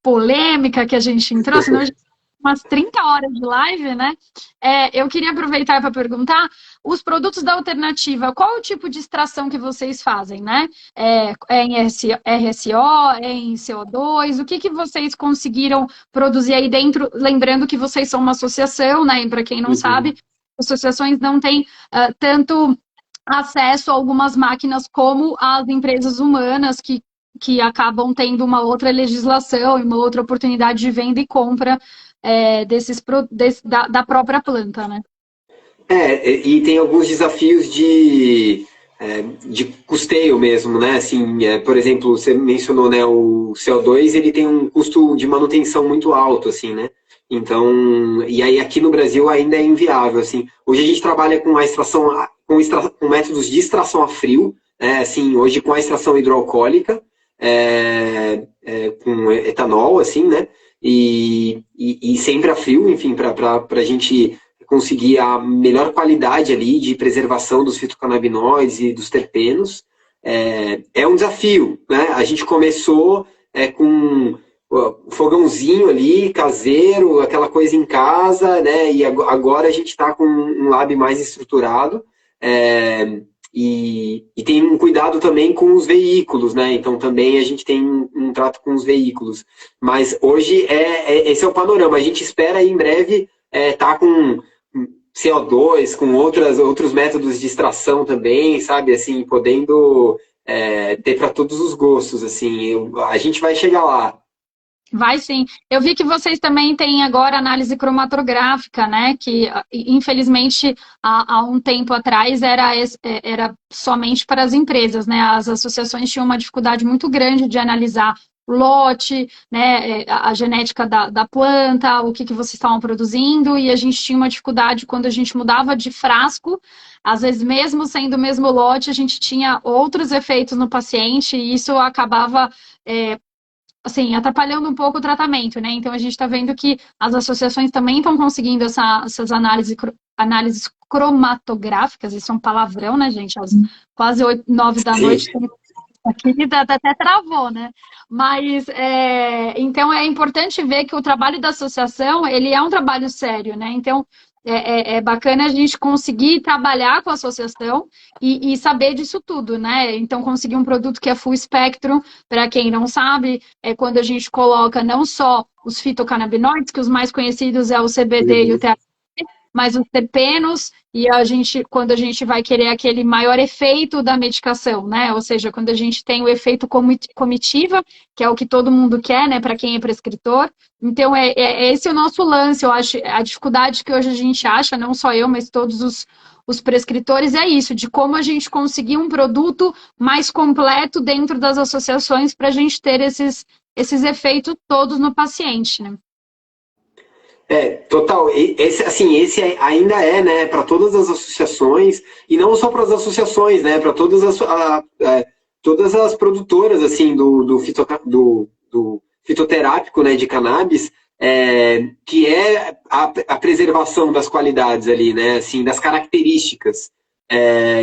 polêmica que a gente entrou, senão a gente umas 30 horas de live, né? Eu queria aproveitar para perguntar, os produtos da alternativa, qual é o tipo de extração que vocês fazem, né? Em RSO, em CO2, o que vocês conseguiram produzir aí dentro? Lembrando que vocês são uma associação, né? E para quem não sabe, associações não têm tanto acesso a algumas máquinas como as empresas humanas que acabam tendo uma outra legislação e uma outra oportunidade de venda e compra da própria planta, né? E tem alguns desafios de custeio mesmo, né? Assim, por exemplo, você mencionou, né, o CO2, ele tem um custo de manutenção muito alto, assim, né? Então, e aí aqui no Brasil ainda é inviável, assim. Hoje a gente trabalha com a extração, com métodos de extração a frio, né? Assim, hoje com a extração hidroalcoólica, com etanol, assim, né? E sempre a frio, enfim, para a gente conseguir a melhor qualidade ali de preservação dos fitocannabinoides e dos terpenos. é um desafio, né? A gente começou com fogãozinho ali, caseiro, aquela coisa em casa, né? E agora a gente está com um lab mais estruturado, e tem um cuidado também com os veículos, né? Então também a gente tem um trato com os veículos. Mas hoje esse é o panorama. A gente espera aí, em breve tá com CO2, com outros métodos de extração também, sabe? Assim, podendo ter para todos os gostos, assim. A gente vai chegar lá. Vai sim. Eu vi que vocês também têm agora análise cromatográfica, né? Que, infelizmente, há um tempo atrás era somente para as empresas, né? As associações tinham uma dificuldade muito grande de analisar o lote, né? A genética da planta, o que vocês estavam produzindo, e a gente tinha uma dificuldade quando a gente mudava de frasco, às vezes, mesmo sendo o mesmo lote, a gente tinha outros efeitos no paciente, e isso acabava assim, atrapalhando um pouco o tratamento, né? Então a gente está vendo que as associações também estão conseguindo essas análises cromatográficas, isso é um palavrão, né, gente? Às quase 8, 9 da noite, aqui até travou, né? Mas, então é importante ver que o trabalho da associação, ele é um trabalho sério, né? Então, é bacana a gente conseguir trabalhar com a associação e saber disso tudo, né? Então, conseguir um produto que é full spectrum, para quem não sabe, é quando a gente coloca não só os fitocannabinoides, que os mais conhecidos é o CBD e o THC, mas os terpenos, e quando a gente vai querer aquele maior efeito da medicação, né? Ou seja, quando a gente tem o efeito comitiva, que é o que todo mundo quer, né? Para quem é prescritor. Então, esse o nosso lance, eu acho. A dificuldade que hoje a gente acha, não só eu, mas todos os prescritores, é isso, de como a gente conseguir um produto mais completo dentro das associações para a gente ter esses efeitos todos no paciente, né? Total. Esse ainda né, para todas as associações, e não só para as associações, né, para todas as produtoras, assim, do fitoterápico, né, de cannabis, que é a preservação das qualidades ali, né, assim, das características.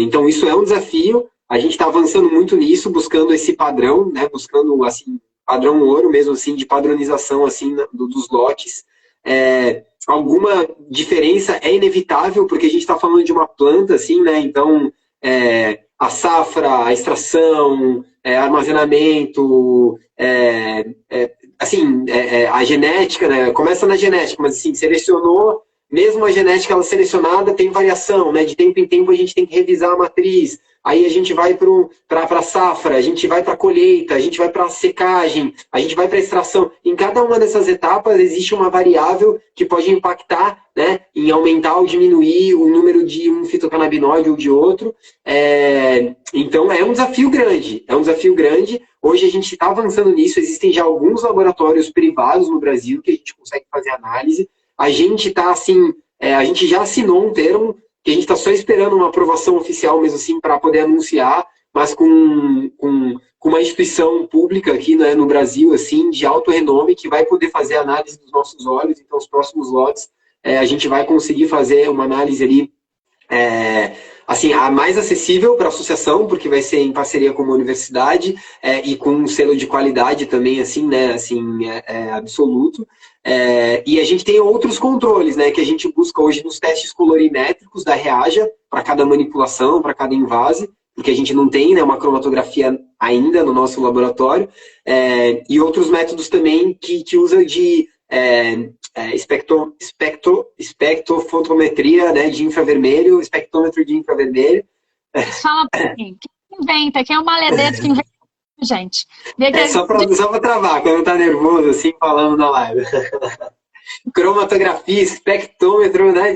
Então, isso é um desafio. A gente está avançando muito nisso, buscando esse padrão, né, buscando, assim, padrão ouro mesmo, assim, de padronização, assim, dos lotes. Alguma diferença é inevitável, porque a gente está falando de uma planta, assim, né? Então, a safra, a extração, armazenamento, a genética, né? Começa na genética, mas assim, selecionou, mesmo a genética ela selecionada tem variação, né? De tempo em tempo a gente tem que revisar a matriz. Aí a gente vai para a safra, a gente vai para a colheita, a gente vai para a secagem, a gente vai para a extração. Em cada uma dessas etapas existe uma variável que pode impactar, né, em aumentar ou diminuir o número de um fitocannabinoide ou de outro. Então é um desafio grande, Hoje a gente está avançando nisso, existem já alguns laboratórios privados no Brasil que a gente consegue fazer análise. A gente está assim, a gente já assinou um termo que a gente está só esperando uma aprovação oficial mesmo assim para poder anunciar, mas com uma instituição pública aqui, né, no Brasil, assim, de alto renome, que vai poder fazer análise dos nossos óleos. Então, os próximos lotes, a gente vai conseguir fazer uma análise ali, assim, a mais acessível para a associação, porque vai ser em parceria com uma universidade e com um selo de qualidade também, assim, né, assim, absoluto. E a gente tem outros controles, né, que a gente busca hoje nos testes colorimétricos da Reaja, para cada manipulação, para cada invase, porque a gente não tem, né, uma cromatografia ainda no nosso laboratório, e outros métodos também que usa de espectrofotometria, né, de infravermelho, espectrômetro de infravermelho. Fala pra mim, quem inventa? Quem é o maledeto que inventa, gente? Só para travar, quando tá nervoso, assim, falando na live. Cromatografia, espectrômetro, né?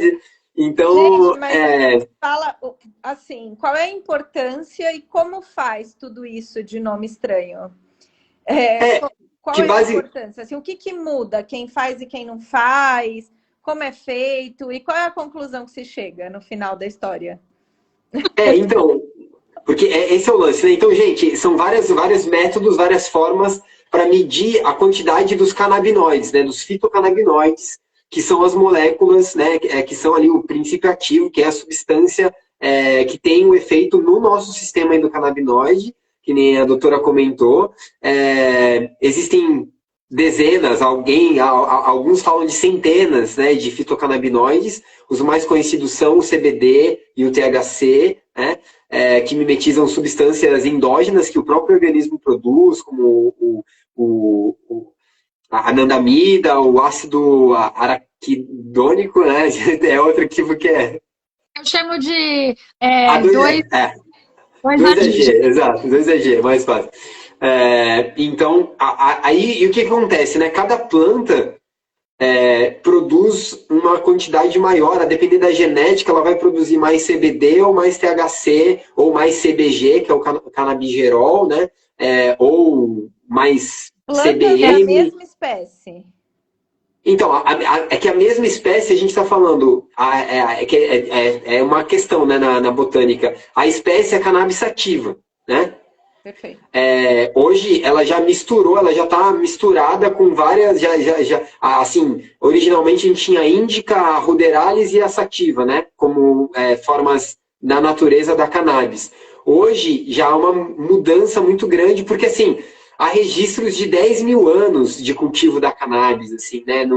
Então, gente, mas fala, assim, qual é a importância e como faz tudo isso de nome estranho? Qual é a importância? Assim, o que muda? Quem faz e quem não faz? Como é feito? E qual é a conclusão que se chega no final da história? Então, porque esse é o lance, né? Então, gente, são vários métodos, várias formas para medir a quantidade dos canabinoides, né? Dos fitocannabinoides, que são as moléculas, né? Que são ali o princípio ativo, que é a substância que tem um efeito no nosso sistema endocannabinoide, que nem a doutora comentou. Existem dezenas, alguns falam de centenas, né, de fitocannabinoides. Os mais conhecidos são o CBD e o THC, né, que mimetizam substâncias endógenas que o próprio organismo produz, como a anandamida, o ácido araquidônico, né, é outro tipo que é... Eu chamo de 2AG, exato, 2AG, mais fácil. Então, aí o que acontece, né? Cada planta produz uma quantidade maior, a depender da genética, ela vai produzir mais CBD ou mais THC, ou mais CBG, que é o canabigerol, né? Ou mais Plantas CBN. da mesma espécie. Então, é que a mesma espécie a gente está falando, é uma questão, né, na botânica. A espécie é a cannabis sativa, né? Perfeito. Hoje ela já está misturada com várias, assim, originalmente a gente tinha a índica, a ruderalis e a sativa, né? Como formas da natureza da cannabis. Hoje já há uma mudança muito grande, porque assim, há registros de 10 mil anos de cultivo da cannabis, assim, né?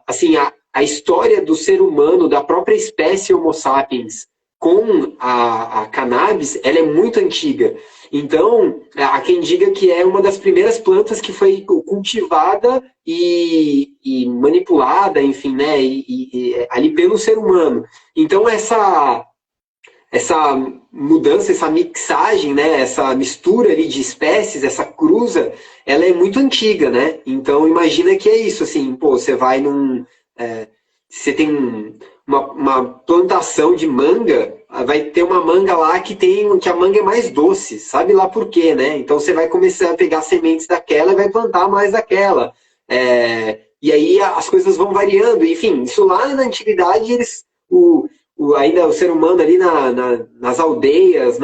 Assim, a história do ser humano, da própria espécie Homo sapiens, com a cannabis, ela é muito antiga. Então, há quem diga que é uma das primeiras plantas que foi cultivada e manipulada, enfim, né, ali pelo ser humano. Então, essa mudança, essa mixagem, né, essa mistura ali de espécies, essa cruza, ela é muito antiga, né? Então, imagina que é isso, assim, pô, você vai você tem uma plantação de manga, vai ter uma manga lá que a manga é mais doce, sabe lá por quê, né? Então você vai começar a pegar sementes daquela e vai plantar mais daquela. E aí as coisas vão variando, enfim, isso lá na antiguidade, ainda o ser humano ali nas aldeias,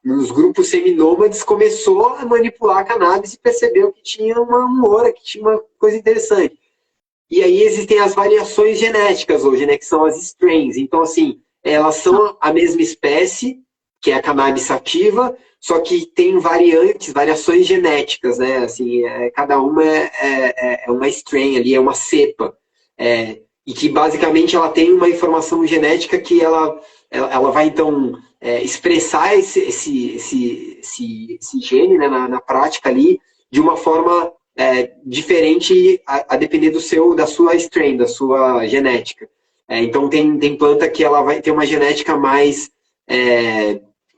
nos grupos seminômades, começou a manipular a cannabis e percebeu que tinha uma humora, que tinha uma coisa interessante. E aí existem as variações genéticas hoje, né, que são as strains. Então, assim, elas são a mesma espécie, que é a cannabis sativa, só que tem variações genéticas, né? Assim, cada uma é uma strain ali, é uma cepa. E que, basicamente, ela tem uma informação genética que ela vai, então, expressar esse gene, né, na prática ali, de uma forma diferente a depender da sua strain, da sua genética. Então tem planta que ela vai ter uma genética mais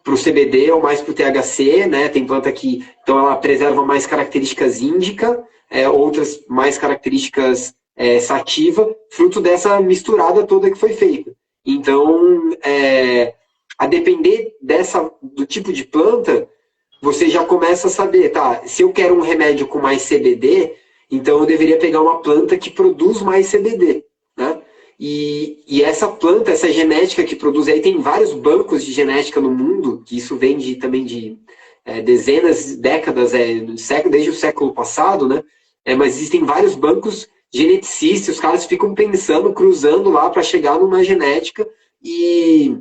para o CBD ou mais para o THC, né? Tem planta que então ela preserva mais características índica, outras mais características sativa, fruto dessa misturada toda que foi feita. Então, a depender do tipo de planta, você já começa a saber, tá, se eu quero um remédio com mais CBD, então eu deveria pegar uma planta que produz mais CBD, né? E essa planta, essa genética que produz, aí tem vários bancos de genética no mundo, que isso vem também de dezenas, décadas, desde o século passado, né? Mas existem vários bancos geneticistas, os caras ficam pensando, cruzando lá para chegar numa genética e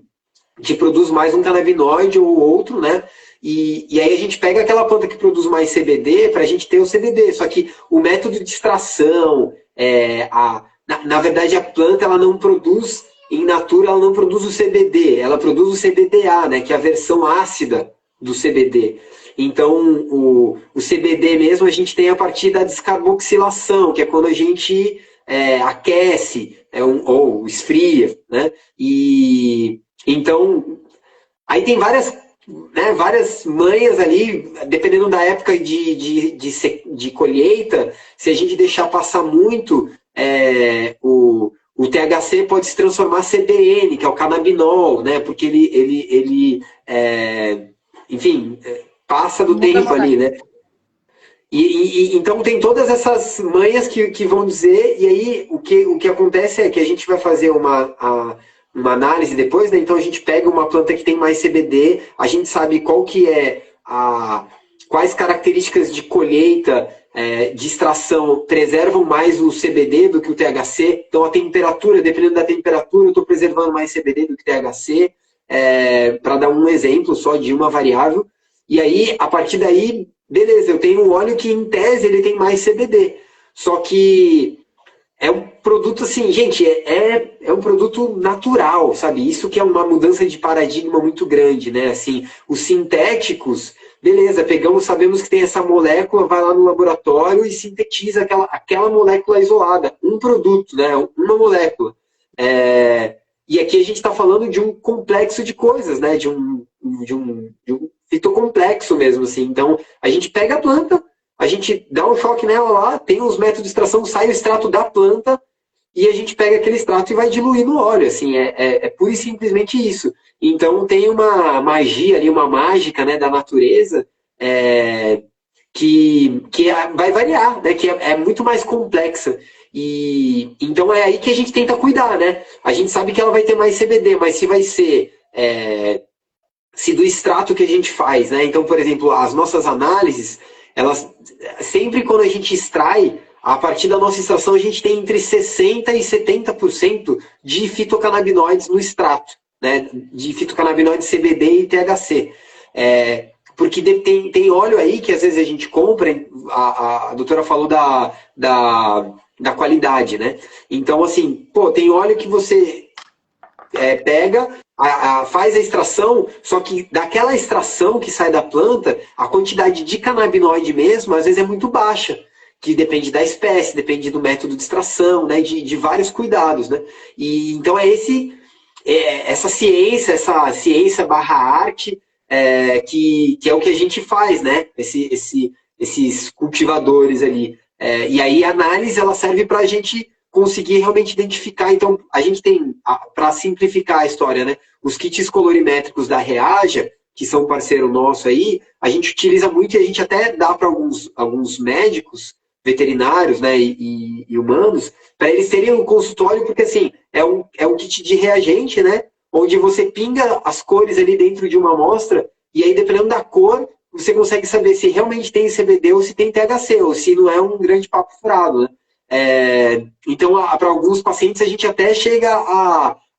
que produz mais um canabinoide ou outro, né? E aí a gente pega aquela planta que produz mais CBD para a gente ter o CBD. Só que o método de extração, na verdade a planta ela não produz, em natura ela não produz o CBD, ela produz o CBDA, né, que é a versão ácida do CBD. Então o CBD mesmo a gente tem a partir da descarboxilação, que é quando a gente aquece ou esfria, né? E então aí tem várias manhas ali, dependendo da época de colheita. Se a gente deixar passar muito, o THC pode se transformar em CBN, que é o canabinol, né? Porque ele enfim, passa do tempo ali, né? Então tem todas essas manhas que vão dizer, e aí o que acontece é que a gente vai fazer uma análise depois, né? Então a gente pega uma planta que tem mais CBD, a gente sabe qual que quais características de colheita de extração preservam mais o CBD do que o THC. Então, a temperatura, dependendo da temperatura, eu estou preservando mais CBD do que THC, para dar um exemplo só de uma variável. E aí, a partir daí, beleza, eu tenho um óleo que, em tese, ele tem mais CBD. Só que é um produto, assim, gente, é um produto natural, sabe? Isso que é uma mudança de paradigma muito grande, né? Assim, os sintéticos, beleza, pegamos, sabemos que tem essa molécula, vai lá no laboratório e sintetiza aquela molécula isolada, um produto, né? Uma molécula. E aqui a gente está falando de um complexo de coisas, né? De um fitocomplexo mesmo, assim. Então, a gente pega a planta, a gente dá um choque nela lá, tem os métodos de extração, sai o extrato da planta e a gente pega aquele extrato e vai diluir no óleo, assim, pura e simplesmente isso. Então tem uma magia ali, uma mágica, né, da natureza que vai variar, né, que é muito mais complexa. E então é aí que a gente tenta cuidar, né? A gente sabe que ela vai ter mais CBD, mas se vai ser se do extrato que a gente faz, né? Então, por exemplo, as nossas análises, elas sempre quando a gente extrai, a partir da nossa extração a gente tem entre 60% e 70% de fitocannabinoides no extrato, né? De fitocannabinoides CBD e THC. Porque tem óleo aí que às vezes a gente compra, a doutora falou da qualidade, né? Então, assim, tem óleo que você pega, faz a extração, só que daquela extração que sai da planta, a quantidade de canabinoide mesmo, às vezes é muito baixa, que depende da espécie, depende do método de extração, né, de vários cuidados, né? E então essa ciência barra arte, que é o que a gente faz, né? Esses cultivadores ali. E aí a análise ela serve para a gente conseguir realmente identificar. Então, a gente tem, para simplificar a história, né, os kits colorimétricos da Reaja, que são parceiro nosso aí, a gente utiliza muito e a gente até dá para alguns médicos veterinários, né, e humanos, para eles terem um consultório, porque assim, é um kit de reagente, né, onde você pinga as cores ali dentro de uma amostra, e aí dependendo da cor, você consegue saber se realmente tem CBD ou se tem THC, ou se não é um grande papo furado, né? Então, para alguns pacientes, a gente até chega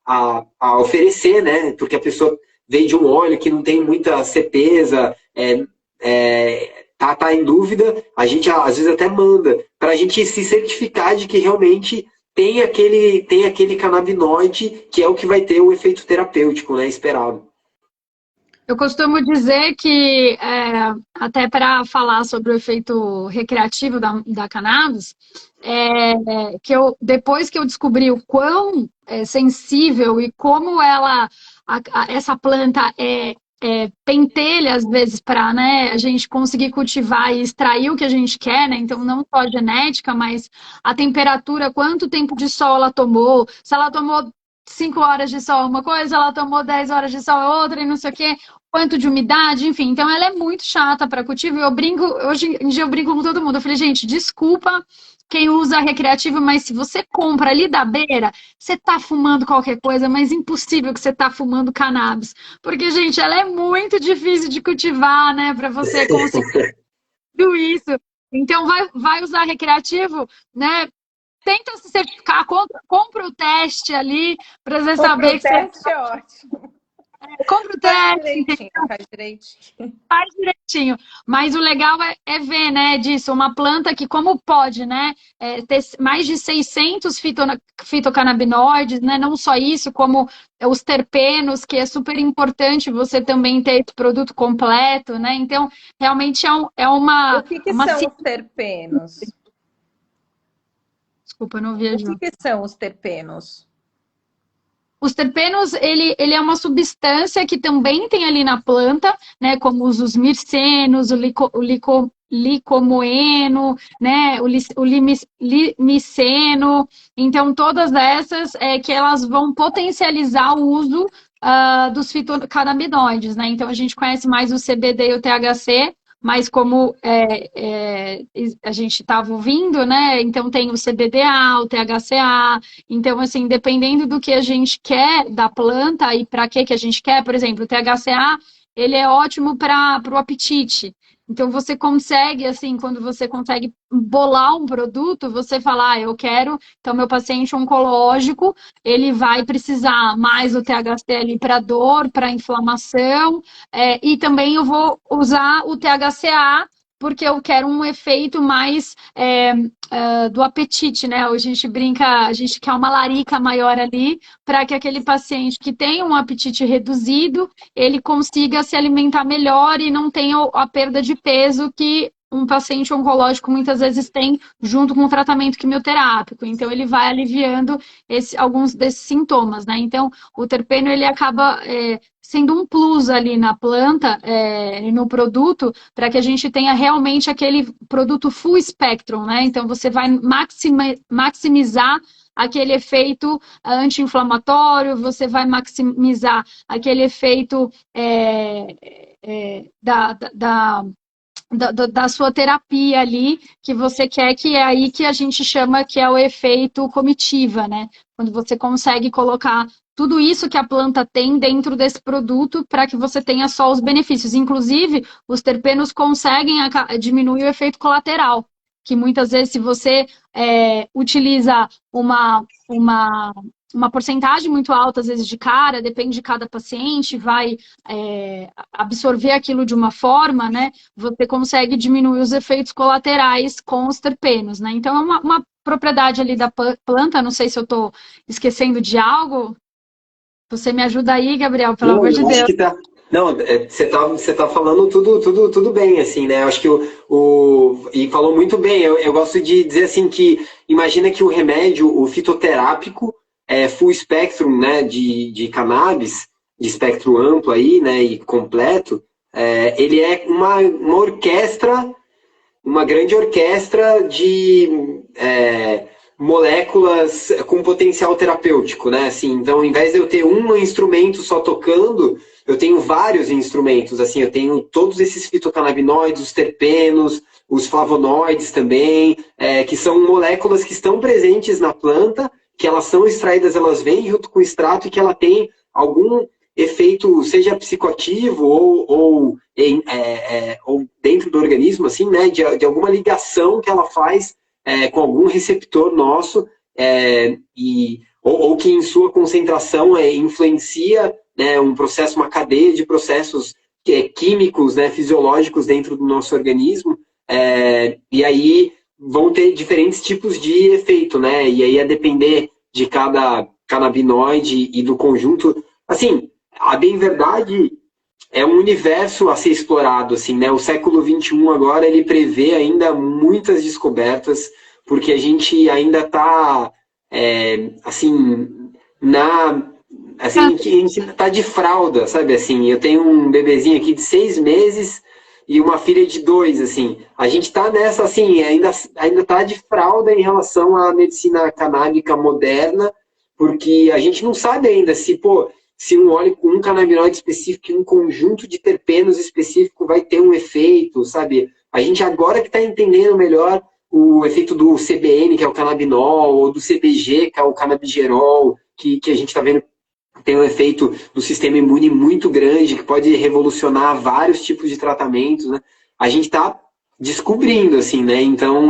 a oferecer, né? Porque a pessoa veio de um óleo que não tem muita certeza, tá em dúvida, a gente às vezes até manda, para a gente se certificar de que realmente tem aquele canabinoide que é o que vai ter o efeito terapêutico, né? Esperado. Eu costumo dizer que, até para falar sobre o efeito recreativo da cannabis, depois que eu descobri o quão sensível e como essa planta pentelha, às vezes, para, né, a gente conseguir cultivar e extrair o que a gente quer, né? Então, não só a genética, mas a temperatura, quanto tempo de sol ela tomou, se ela tomou 5 horas de sol uma coisa, ela tomou 10 horas de sol outra e não sei o quê, quanto de umidade, enfim. Então, ela é muito chata para cultivo. Hoje em dia eu brinco com todo mundo. Eu falei, gente, desculpa quem usa recreativo, mas se você compra ali da beira, você tá fumando qualquer coisa, mas impossível que você tá fumando cannabis. Porque, gente, ela é muito difícil de cultivar, né, para você conseguir tudo isso. Então, vai usar recreativo, né? Tenta se certificar, compra o teste ali, para você saber que você... é ótimo. Compra o teste. Faz direitinho. Faz direitinho. Mas o legal é ver, né, disso, uma planta que como pode, né, ter mais de 600 fitocannabinoides, né, não só isso, como os terpenos, que é super importante você também ter esse produto completo, né, então realmente é uma... O que são os terpenos? Desculpa, não ouvi a Ju. O que são os terpenos? Os terpenos, ele é uma substância que também tem ali na planta, né, como os mircenos, o licomoeno, né, o limiceno. Então, todas essas que elas vão potencializar o uso dos fitocannabinoides, né? Então, a gente conhece mais o CBD e o THC, mas como a gente estava ouvindo, né? Então tem o CBDA, o THCA. Então, assim, dependendo do que a gente quer da planta e para que a gente quer, por exemplo, o THCA, ele é ótimo para o apetite. Então você consegue, assim, quando você consegue bolar um produto, você fala, eu quero, então meu paciente oncológico, ele vai precisar mais do THC ali para dor, para inflamação, e também eu vou usar o THCA porque eu quero um efeito mais do apetite, né? A gente brinca, a gente quer uma larica maior ali para que aquele paciente que tem um apetite reduzido, ele consiga se alimentar melhor e não tenha a perda de peso que um paciente oncológico muitas vezes tem junto com o tratamento quimioterápico. Então, ele vai aliviando alguns desses sintomas, né? Então, o terpeno, ele acaba sendo um plus ali na planta, no produto, para que a gente tenha realmente aquele produto full spectrum, né? Então, você vai maximizar aquele efeito anti-inflamatório, você vai maximizar aquele efeito da sua terapia ali, que você quer, que é aí que a gente chama que é o efeito comitiva, né? Quando você consegue colocar tudo isso que a planta tem dentro desse produto para que você tenha só os benefícios. Inclusive, os terpenos conseguem diminuir o efeito colateral, que muitas vezes, se você utiliza uma porcentagem muito alta, às vezes, de cara, depende de cada paciente, vai absorver aquilo de uma forma, né? Você consegue diminuir os efeitos colaterais com os terpenos, né? Então, é uma propriedade ali da planta, não sei se eu estou esquecendo de algo. Você me ajuda aí, Gabriel, pelo amor de Eu acho Deus. que tá. Não, você tá falando tudo bem, assim, né? Eu acho que e falou muito bem. Eu gosto de dizer assim que imagina que o remédio, o fitoterápico, full spectrum, né, de cannabis, de espectro amplo aí, né, e completo, ele é uma orquestra, uma grande orquestra de moléculas com potencial terapêutico, né? Assim, então, ao invés de eu ter um instrumento só tocando, eu tenho vários instrumentos. Assim, eu tenho todos esses fitocannabinoides, os terpenos, os flavonoides também, que são moléculas que estão presentes na planta, que elas são extraídas, elas vêm junto com o extrato e que ela tem algum efeito, seja psicoativo ou dentro do organismo, assim, né? De alguma ligação que ela faz com algum receptor nosso, ou que em sua concentração influencia, né, um processo, uma cadeia de processos químicos, né, fisiológicos dentro do nosso organismo, e aí vão ter diferentes tipos de efeito, né, e aí a depender de cada canabinoide e do conjunto, assim, a bem verdade é um universo a ser explorado, assim, né? O século XXI agora, ele prevê ainda muitas descobertas, porque a gente ainda está, assim, assim, a gente está de fralda, sabe, assim, eu tenho um bebezinho aqui de 6 meses e uma filha de 2, assim, a gente está nessa, assim, ainda está de fralda em relação à medicina canábica moderna, porque a gente não sabe ainda se um óleo com um canabinoide específico e um conjunto de terpenos específico vai ter um efeito, sabe? A gente agora que está entendendo melhor o efeito do CBN, que é o canabinol, ou do CBG, que é o canabigerol, que a gente está vendo tem um efeito do sistema imune muito grande, que pode revolucionar vários tipos de tratamentos, né? A gente está descobrindo, assim, né? Então,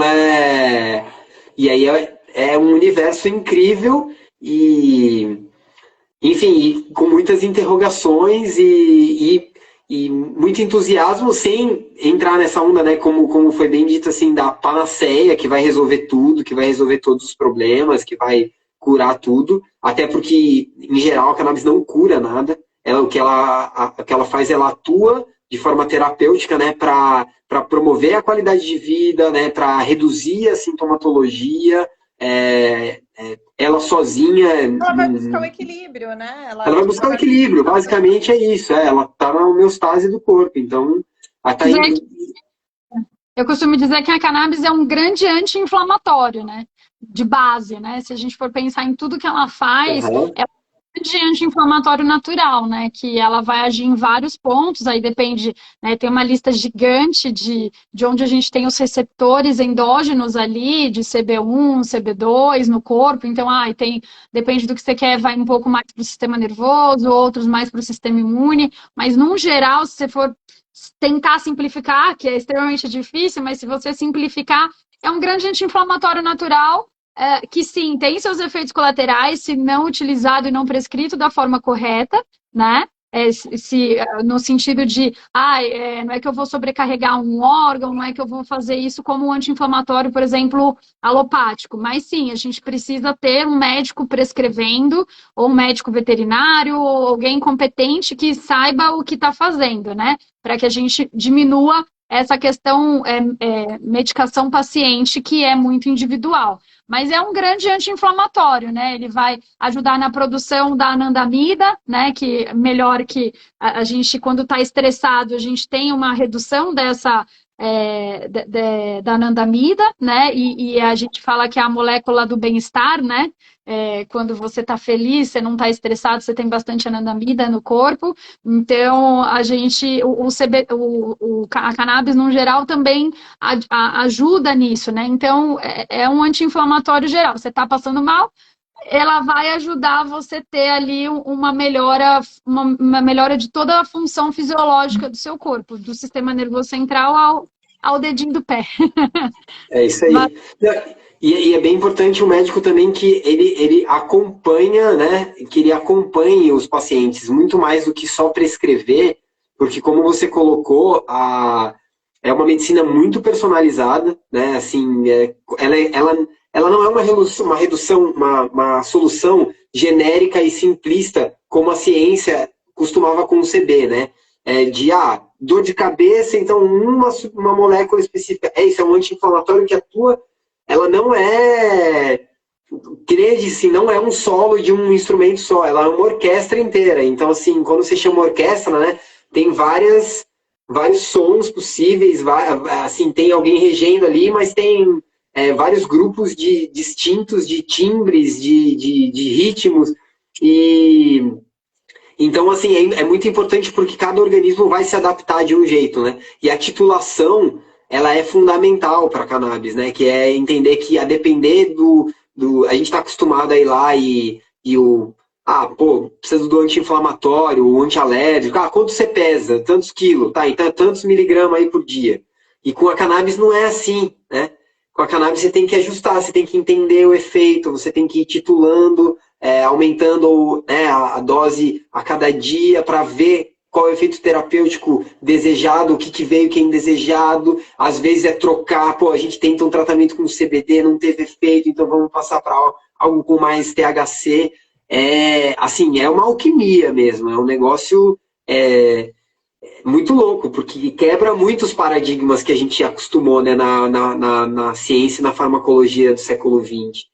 e aí é um universo incrível e... Enfim, com muitas interrogações e muito entusiasmo, sem entrar nessa onda, né, como foi bem dito, assim, da panaceia, que vai resolver tudo, que vai resolver todos os problemas, que vai curar tudo, até porque, em geral, a cannabis não cura nada. O que ela faz, ela atua de forma terapêutica, né, para promover a qualidade de vida, né, para reduzir a sintomatologia, ela sozinha... Ela vai buscar o equilíbrio, né? Ela vai buscar o equilíbrio, basicamente é isso. Ela está na homeostase do corpo, então... Eu costumo dizer que a cannabis é um grande anti-inflamatório, né? De base, né? Se a gente for pensar em tudo que ela faz, ela de anti-inflamatório natural, né? Que ela vai agir em vários pontos, aí depende, né? Tem uma lista gigante de onde a gente tem os receptores endógenos ali, de CB1, CB2 no corpo, então, depende do que você quer, vai um pouco mais para o sistema nervoso, outros mais para o sistema imune, mas num geral, se você for tentar simplificar, que é extremamente difícil, mas se você simplificar, é um grande anti-inflamatório natural que sim, tem seus efeitos colaterais se não utilizado e não prescrito da forma correta, né? No sentido de, não é que eu vou sobrecarregar um órgão, não é que eu vou fazer isso como um anti-inflamatório, por exemplo, alopático, mas sim, a gente precisa ter um médico prescrevendo, ou um médico veterinário, ou alguém competente que saiba o que está fazendo, né? Para que a gente diminua essa questão medicação paciente, que é muito individual. Mas é um grande anti-inflamatório, né? Ele vai ajudar na produção da anandamida, né? Que melhor que a gente, quando está estressado, a gente tem uma redução dessa da anandamida, né? E a gente fala que é a molécula do bem-estar, né? Quando você está feliz, você não está estressado, você tem bastante anandamida no corpo. Então, a gente, a cannabis, no geral, também ajuda nisso, né? Então, é um anti-inflamatório geral. Você está passando mal, ela vai ajudar você ter ali uma melhora de toda a função fisiológica do seu corpo, do sistema nervoso central ao dedinho do pé. É isso aí. E é bem importante o médico também que ele acompanha, né? Que ele acompanhe os pacientes, muito mais do que só prescrever, porque como você colocou, é uma medicina muito personalizada, né? Assim, ela não é uma solução genérica e simplista, como a ciência costumava conceber, né? Dor de cabeça, então uma molécula específica. Isso, é um anti-inflamatório que atua, ela não é, crede-se, não é um solo de um instrumento só, ela é uma orquestra inteira. Então, assim, quando você chama orquestra, né, tem vários sons possíveis, assim, tem alguém regendo ali, mas tem vários grupos distintos de timbres, de ritmos, e então, assim, é muito importante porque cada organismo vai se adaptar de um jeito, né? E a titulação, ela é fundamental para a cannabis, né? Que é entender que a depender a gente está acostumado a ir lá precisa do anti-inflamatório, o anti-alérgico. Quanto você pesa? Tantos quilos, tá? Então, tantos miligramas aí por dia. E com a cannabis não é assim, né? Com a cannabis você tem que ajustar, você tem que entender o efeito, você tem que ir titulando, aumentando a dose a cada dia para ver qual é o efeito terapêutico desejado, o que veio, que é indesejado. Às vezes é trocar, a gente tenta um tratamento com CBD, não teve efeito, então vamos passar para algo com mais THC. É uma alquimia mesmo, é um negócio muito louco, porque quebra muitos paradigmas que a gente acostumou, né, na ciência e na farmacologia do século XX.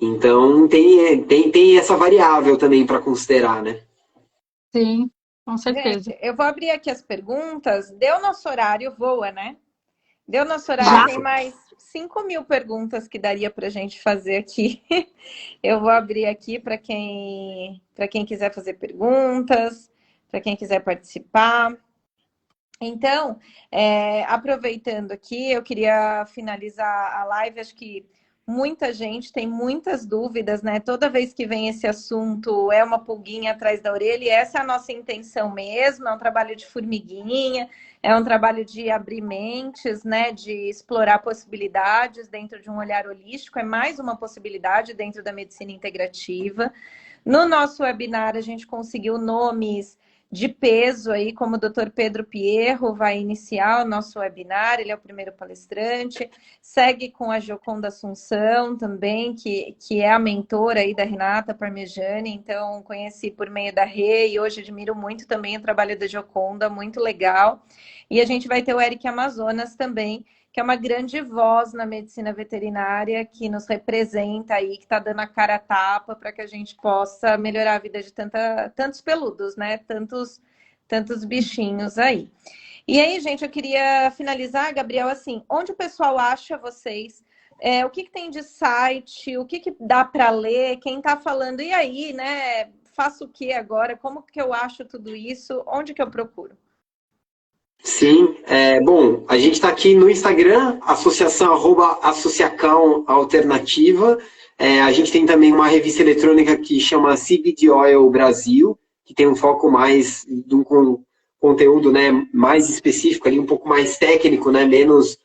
Então, tem essa variável também para considerar, né? Sim, com certeza. Gente, eu vou abrir aqui as perguntas. Deu nosso horário, voa, né? Deu nosso horário, tem mais 5.000 perguntas que daria para a gente fazer aqui. Eu vou abrir aqui para quem quiser fazer perguntas, para quem quiser participar. Então, aproveitando aqui, eu queria finalizar a live. Acho que muita gente tem muitas dúvidas, né? Toda vez que vem esse assunto, é uma pulguinha atrás da orelha, e essa é a nossa intenção mesmo, é um trabalho de formiguinha, é um trabalho de abrir mentes, né? De explorar possibilidades dentro de um olhar holístico, é mais uma possibilidade dentro da medicina integrativa. No nosso webinar, a gente conseguiu nomes de peso aí, como o Dr. Pedro Pierro vai iniciar o nosso webinar, ele é o primeiro palestrante, segue com a Gioconda Assunção também, que é a mentora aí da Renata Parmegiani, então conheci por meio da Rê e hoje admiro muito também o trabalho da Gioconda, muito legal. E a gente vai ter o Eric Amazonas também, que é uma grande voz na medicina veterinária, que nos representa aí, que está dando a cara a tapa para que a gente possa melhorar a vida de tantos peludos, né? Tantos bichinhos aí. E aí, gente, eu queria finalizar, Gabriel, assim, onde o pessoal acha vocês? O que tem de site? O que dá para ler? Quem está falando? E aí, né? faço o que agora? Como que eu acho tudo isso? Onde que eu procuro? Sim, bom, a gente está aqui no Instagram, associação, @associacão alternativa. A gente tem também uma revista eletrônica que chama CBD Oil Brasil, que tem um foco mais de conteúdo, né, mais específico, ali, um pouco mais técnico, né, menos,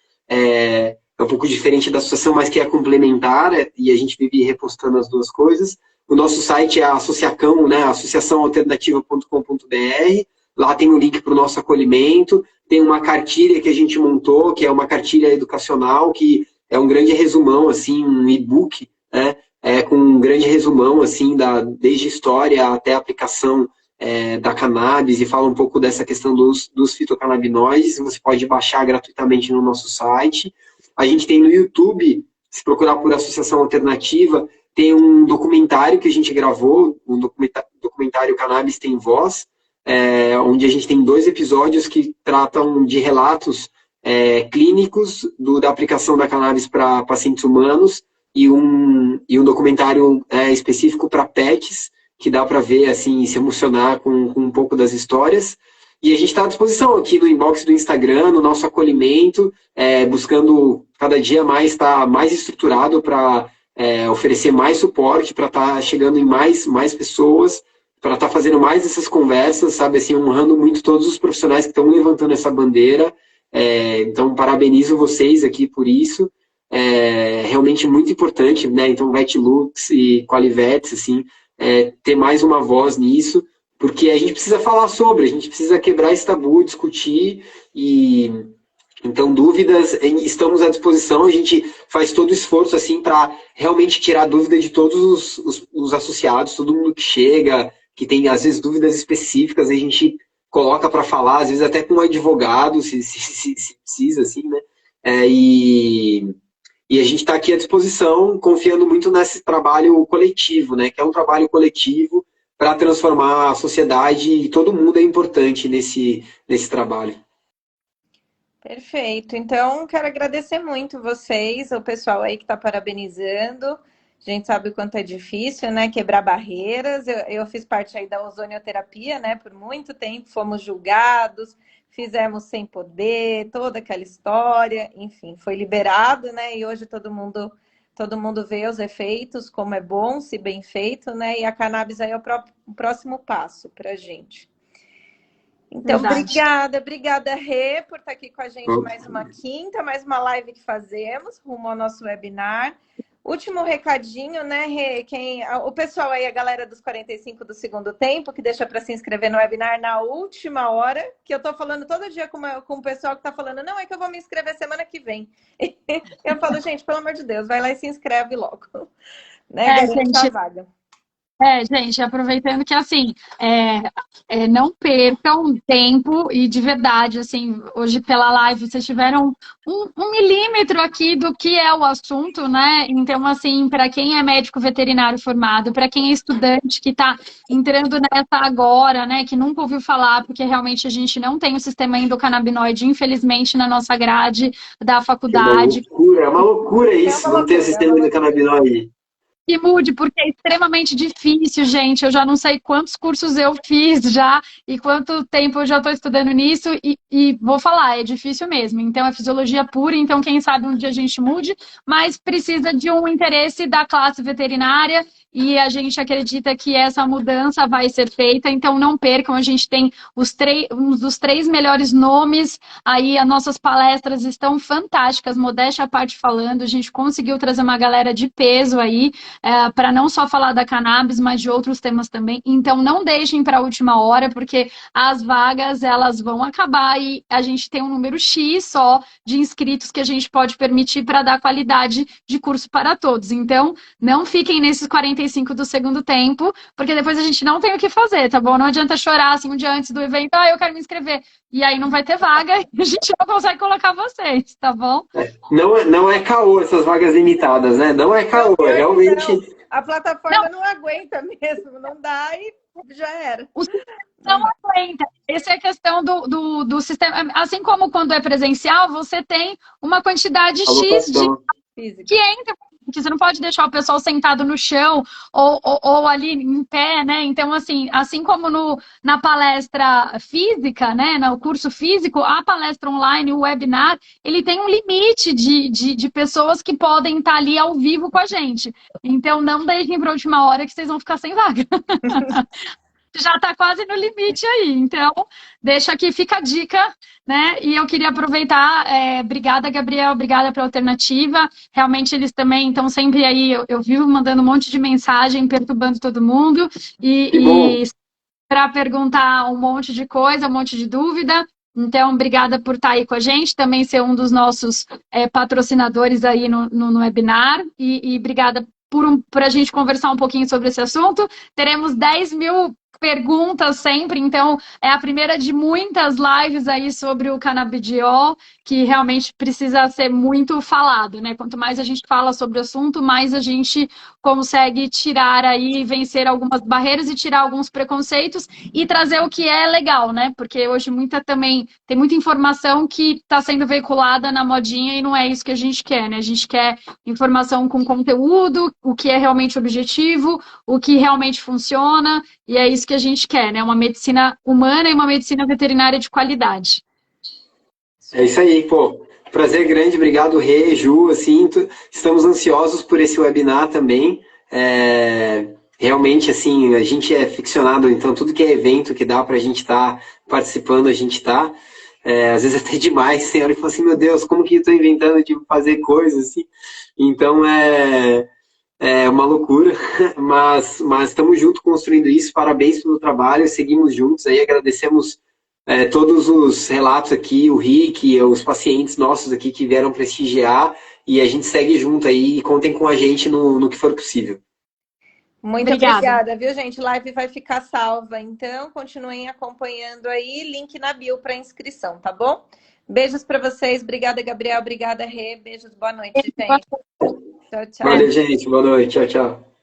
um pouco diferente da associação, mas que é complementar, e a gente vive repostando as duas coisas. O nosso site é a Associacão, né, associaçãoalternativa.com.br. Lá tem um link para o nosso acolhimento, tem uma cartilha que a gente montou, que é uma cartilha educacional, que é um grande resumão, assim, um e-book, né, com um grande resumão, assim, desde história até a aplicação da cannabis, e fala um pouco dessa questão dos fitocannabinoides. Você pode baixar gratuitamente no nosso site. A gente tem no YouTube, se procurar por Associação Alternativa, tem um documentário que a gente gravou, um documentário Cannabis Tem Voz, onde a gente tem 2 episódios que tratam de relatos clínicos da aplicação da cannabis para pacientes humanos, e um documentário específico para pets, que dá para ver, assim, se emocionar com um pouco das histórias. E a gente está à disposição aqui no inbox do Instagram, no nosso acolhimento, buscando cada dia mais estar mais estruturado para oferecer mais suporte, para estar chegando em mais pessoas, para estar fazendo mais essas conversas, sabe, assim, honrando muito todos os profissionais que estão levantando essa bandeira. Então, parabenizo vocês aqui por isso. Realmente muito importante, né? Então, Vetlux e Qualivetes, assim, ter mais uma voz nisso, porque a gente precisa falar sobre, a gente precisa quebrar esse tabu, discutir, e então, dúvidas, estamos à disposição. A gente faz todo o esforço, assim, para realmente tirar dúvida de todos os associados, todo mundo que chega, que tem, às vezes, dúvidas específicas, a gente coloca para falar, às vezes até com um advogado, se precisa, assim, né? E a gente está aqui à disposição, confiando muito nesse trabalho coletivo, né? Que é um trabalho coletivo para transformar a sociedade, e todo mundo é importante nesse trabalho. Perfeito. Então, quero agradecer muito vocês, o pessoal aí que está parabenizando. A gente sabe o quanto é difícil, né? Quebrar barreiras. Eu fiz parte aí da ozonioterapia, né? Por muito tempo fomos julgados, fizemos sem poder, toda aquela história. Enfim, foi liberado, né? E hoje todo mundo vê os efeitos, como é bom, se bem feito, né? E a cannabis aí é o próximo passo para a gente. Então, obrigada, Rê, por estar aqui com a gente mais uma quinta, mais uma live que fazemos, rumo ao nosso webinar. Último recadinho, né, Rê? O pessoal aí, a galera dos 45 do segundo tempo, que deixa para se inscrever no webinar na última hora, que eu estou falando todo dia com o pessoal que está falando, não, é que eu vou me inscrever semana que vem. Eu falo, gente, pelo amor de Deus, vai lá e se inscreve logo. Né, gente, a vaga. Gente, aproveitando que, assim, não percam tempo, e de verdade, assim, hoje pela live vocês tiveram um milímetro aqui do que é o assunto, né? Então, assim, para quem é médico veterinário formado, para quem é estudante que está entrando nessa agora, né, que nunca ouviu falar, porque realmente a gente não tem o sistema endocannabinoide, infelizmente, na nossa grade da faculdade. É uma loucura isso, não ter o sistema endocannabinoide. Que mude, porque é extremamente difícil, gente. Eu já não sei quantos cursos eu fiz já e quanto tempo eu já estou estudando nisso, e vou falar, é difícil mesmo. Então, é fisiologia pura, então quem sabe um dia a gente mude, mas precisa de um interesse da classe veterinária, e a gente acredita que essa mudança vai ser feita. Então, não percam, a gente tem um dos 3 melhores nomes aí, as nossas palestras estão fantásticas, modéstia à parte falando, a gente conseguiu trazer uma galera de peso aí, para não só falar da cannabis, mas de outros temas também. Então, não deixem para a última hora, porque as vagas, elas vão acabar e a gente tem um número X só de inscritos que a gente pode permitir para dar qualidade de curso para todos. Então, não fiquem nesses 45 do segundo tempo, porque depois a gente não tem o que fazer, tá bom? Não adianta chorar assim um dia antes do evento, eu quero me inscrever. E aí não vai ter vaga e a gente não consegue colocar vocês, tá bom? Não é caô essas vagas limitadas, né? Não é caô, realmente... Não, a plataforma não aguenta mesmo, não dá e já era. O sistema não aguenta. Essa é a questão do sistema. Assim como quando é presencial, você tem uma quantidade X de que entra. porque você não pode deixar o pessoal sentado no chão ou ali em pé, né? Então, assim como na palestra física, né? No curso físico, a palestra online, o webinar, ele tem um limite de pessoas que podem estar ali ao vivo com a gente. Então, não deixem para a última hora que vocês vão ficar sem vaga. Já está quase no limite aí. Então, deixa aqui, fica a dica, né? E eu queria aproveitar, obrigada, Gabriel, obrigada pela alternativa. Realmente eles também estão sempre aí, eu vivo mandando um monte de mensagem, perturbando todo mundo. E para perguntar um monte de coisa, um monte de dúvida. Então, obrigada por estar aí com a gente, também ser um dos nossos patrocinadores aí no webinar. E obrigada por a gente conversar um pouquinho sobre esse assunto. Teremos 10 mil perguntas sempre, então é a primeira de muitas lives aí sobre o canabidiol, que realmente precisa ser muito falado, né? Quanto mais a gente fala sobre o assunto, mais a gente consegue tirar aí, vencer algumas barreiras e tirar alguns preconceitos e trazer o que é legal, né? Porque hoje tem muita informação que está sendo veiculada na modinha e não é isso que a gente quer, né? A gente quer informação com conteúdo, o que é realmente objetivo, o que realmente funciona, e é isso que a gente quer, né? Uma medicina humana e uma medicina veterinária de qualidade. É isso aí, pô. Prazer grande, obrigado, Rê, Ju, assim, estamos ansiosos por esse webinar também. Realmente, assim, a gente é ficcionado, então tudo que é evento que dá pra gente estar participando, a gente tá. Às vezes até demais, tem hora que fala assim, meu Deus, como que eu tô inventando de fazer coisas, assim. Então, é uma loucura, mas estamos juntos construindo isso. Parabéns pelo trabalho, seguimos juntos aí, agradecemos todos os relatos aqui, o Rick, os pacientes nossos aqui que vieram prestigiar, e a gente segue junto aí e contem com a gente no que for possível. Muito obrigada, viu, gente? Live vai ficar salva, então continuem acompanhando aí, link na bio para inscrição, tá bom? Beijos para vocês, obrigada, Gabriel, obrigada, Rê, beijos, boa noite, gente. Tchau, tchau. Valeu, gente, boa noite, tchau, tchau.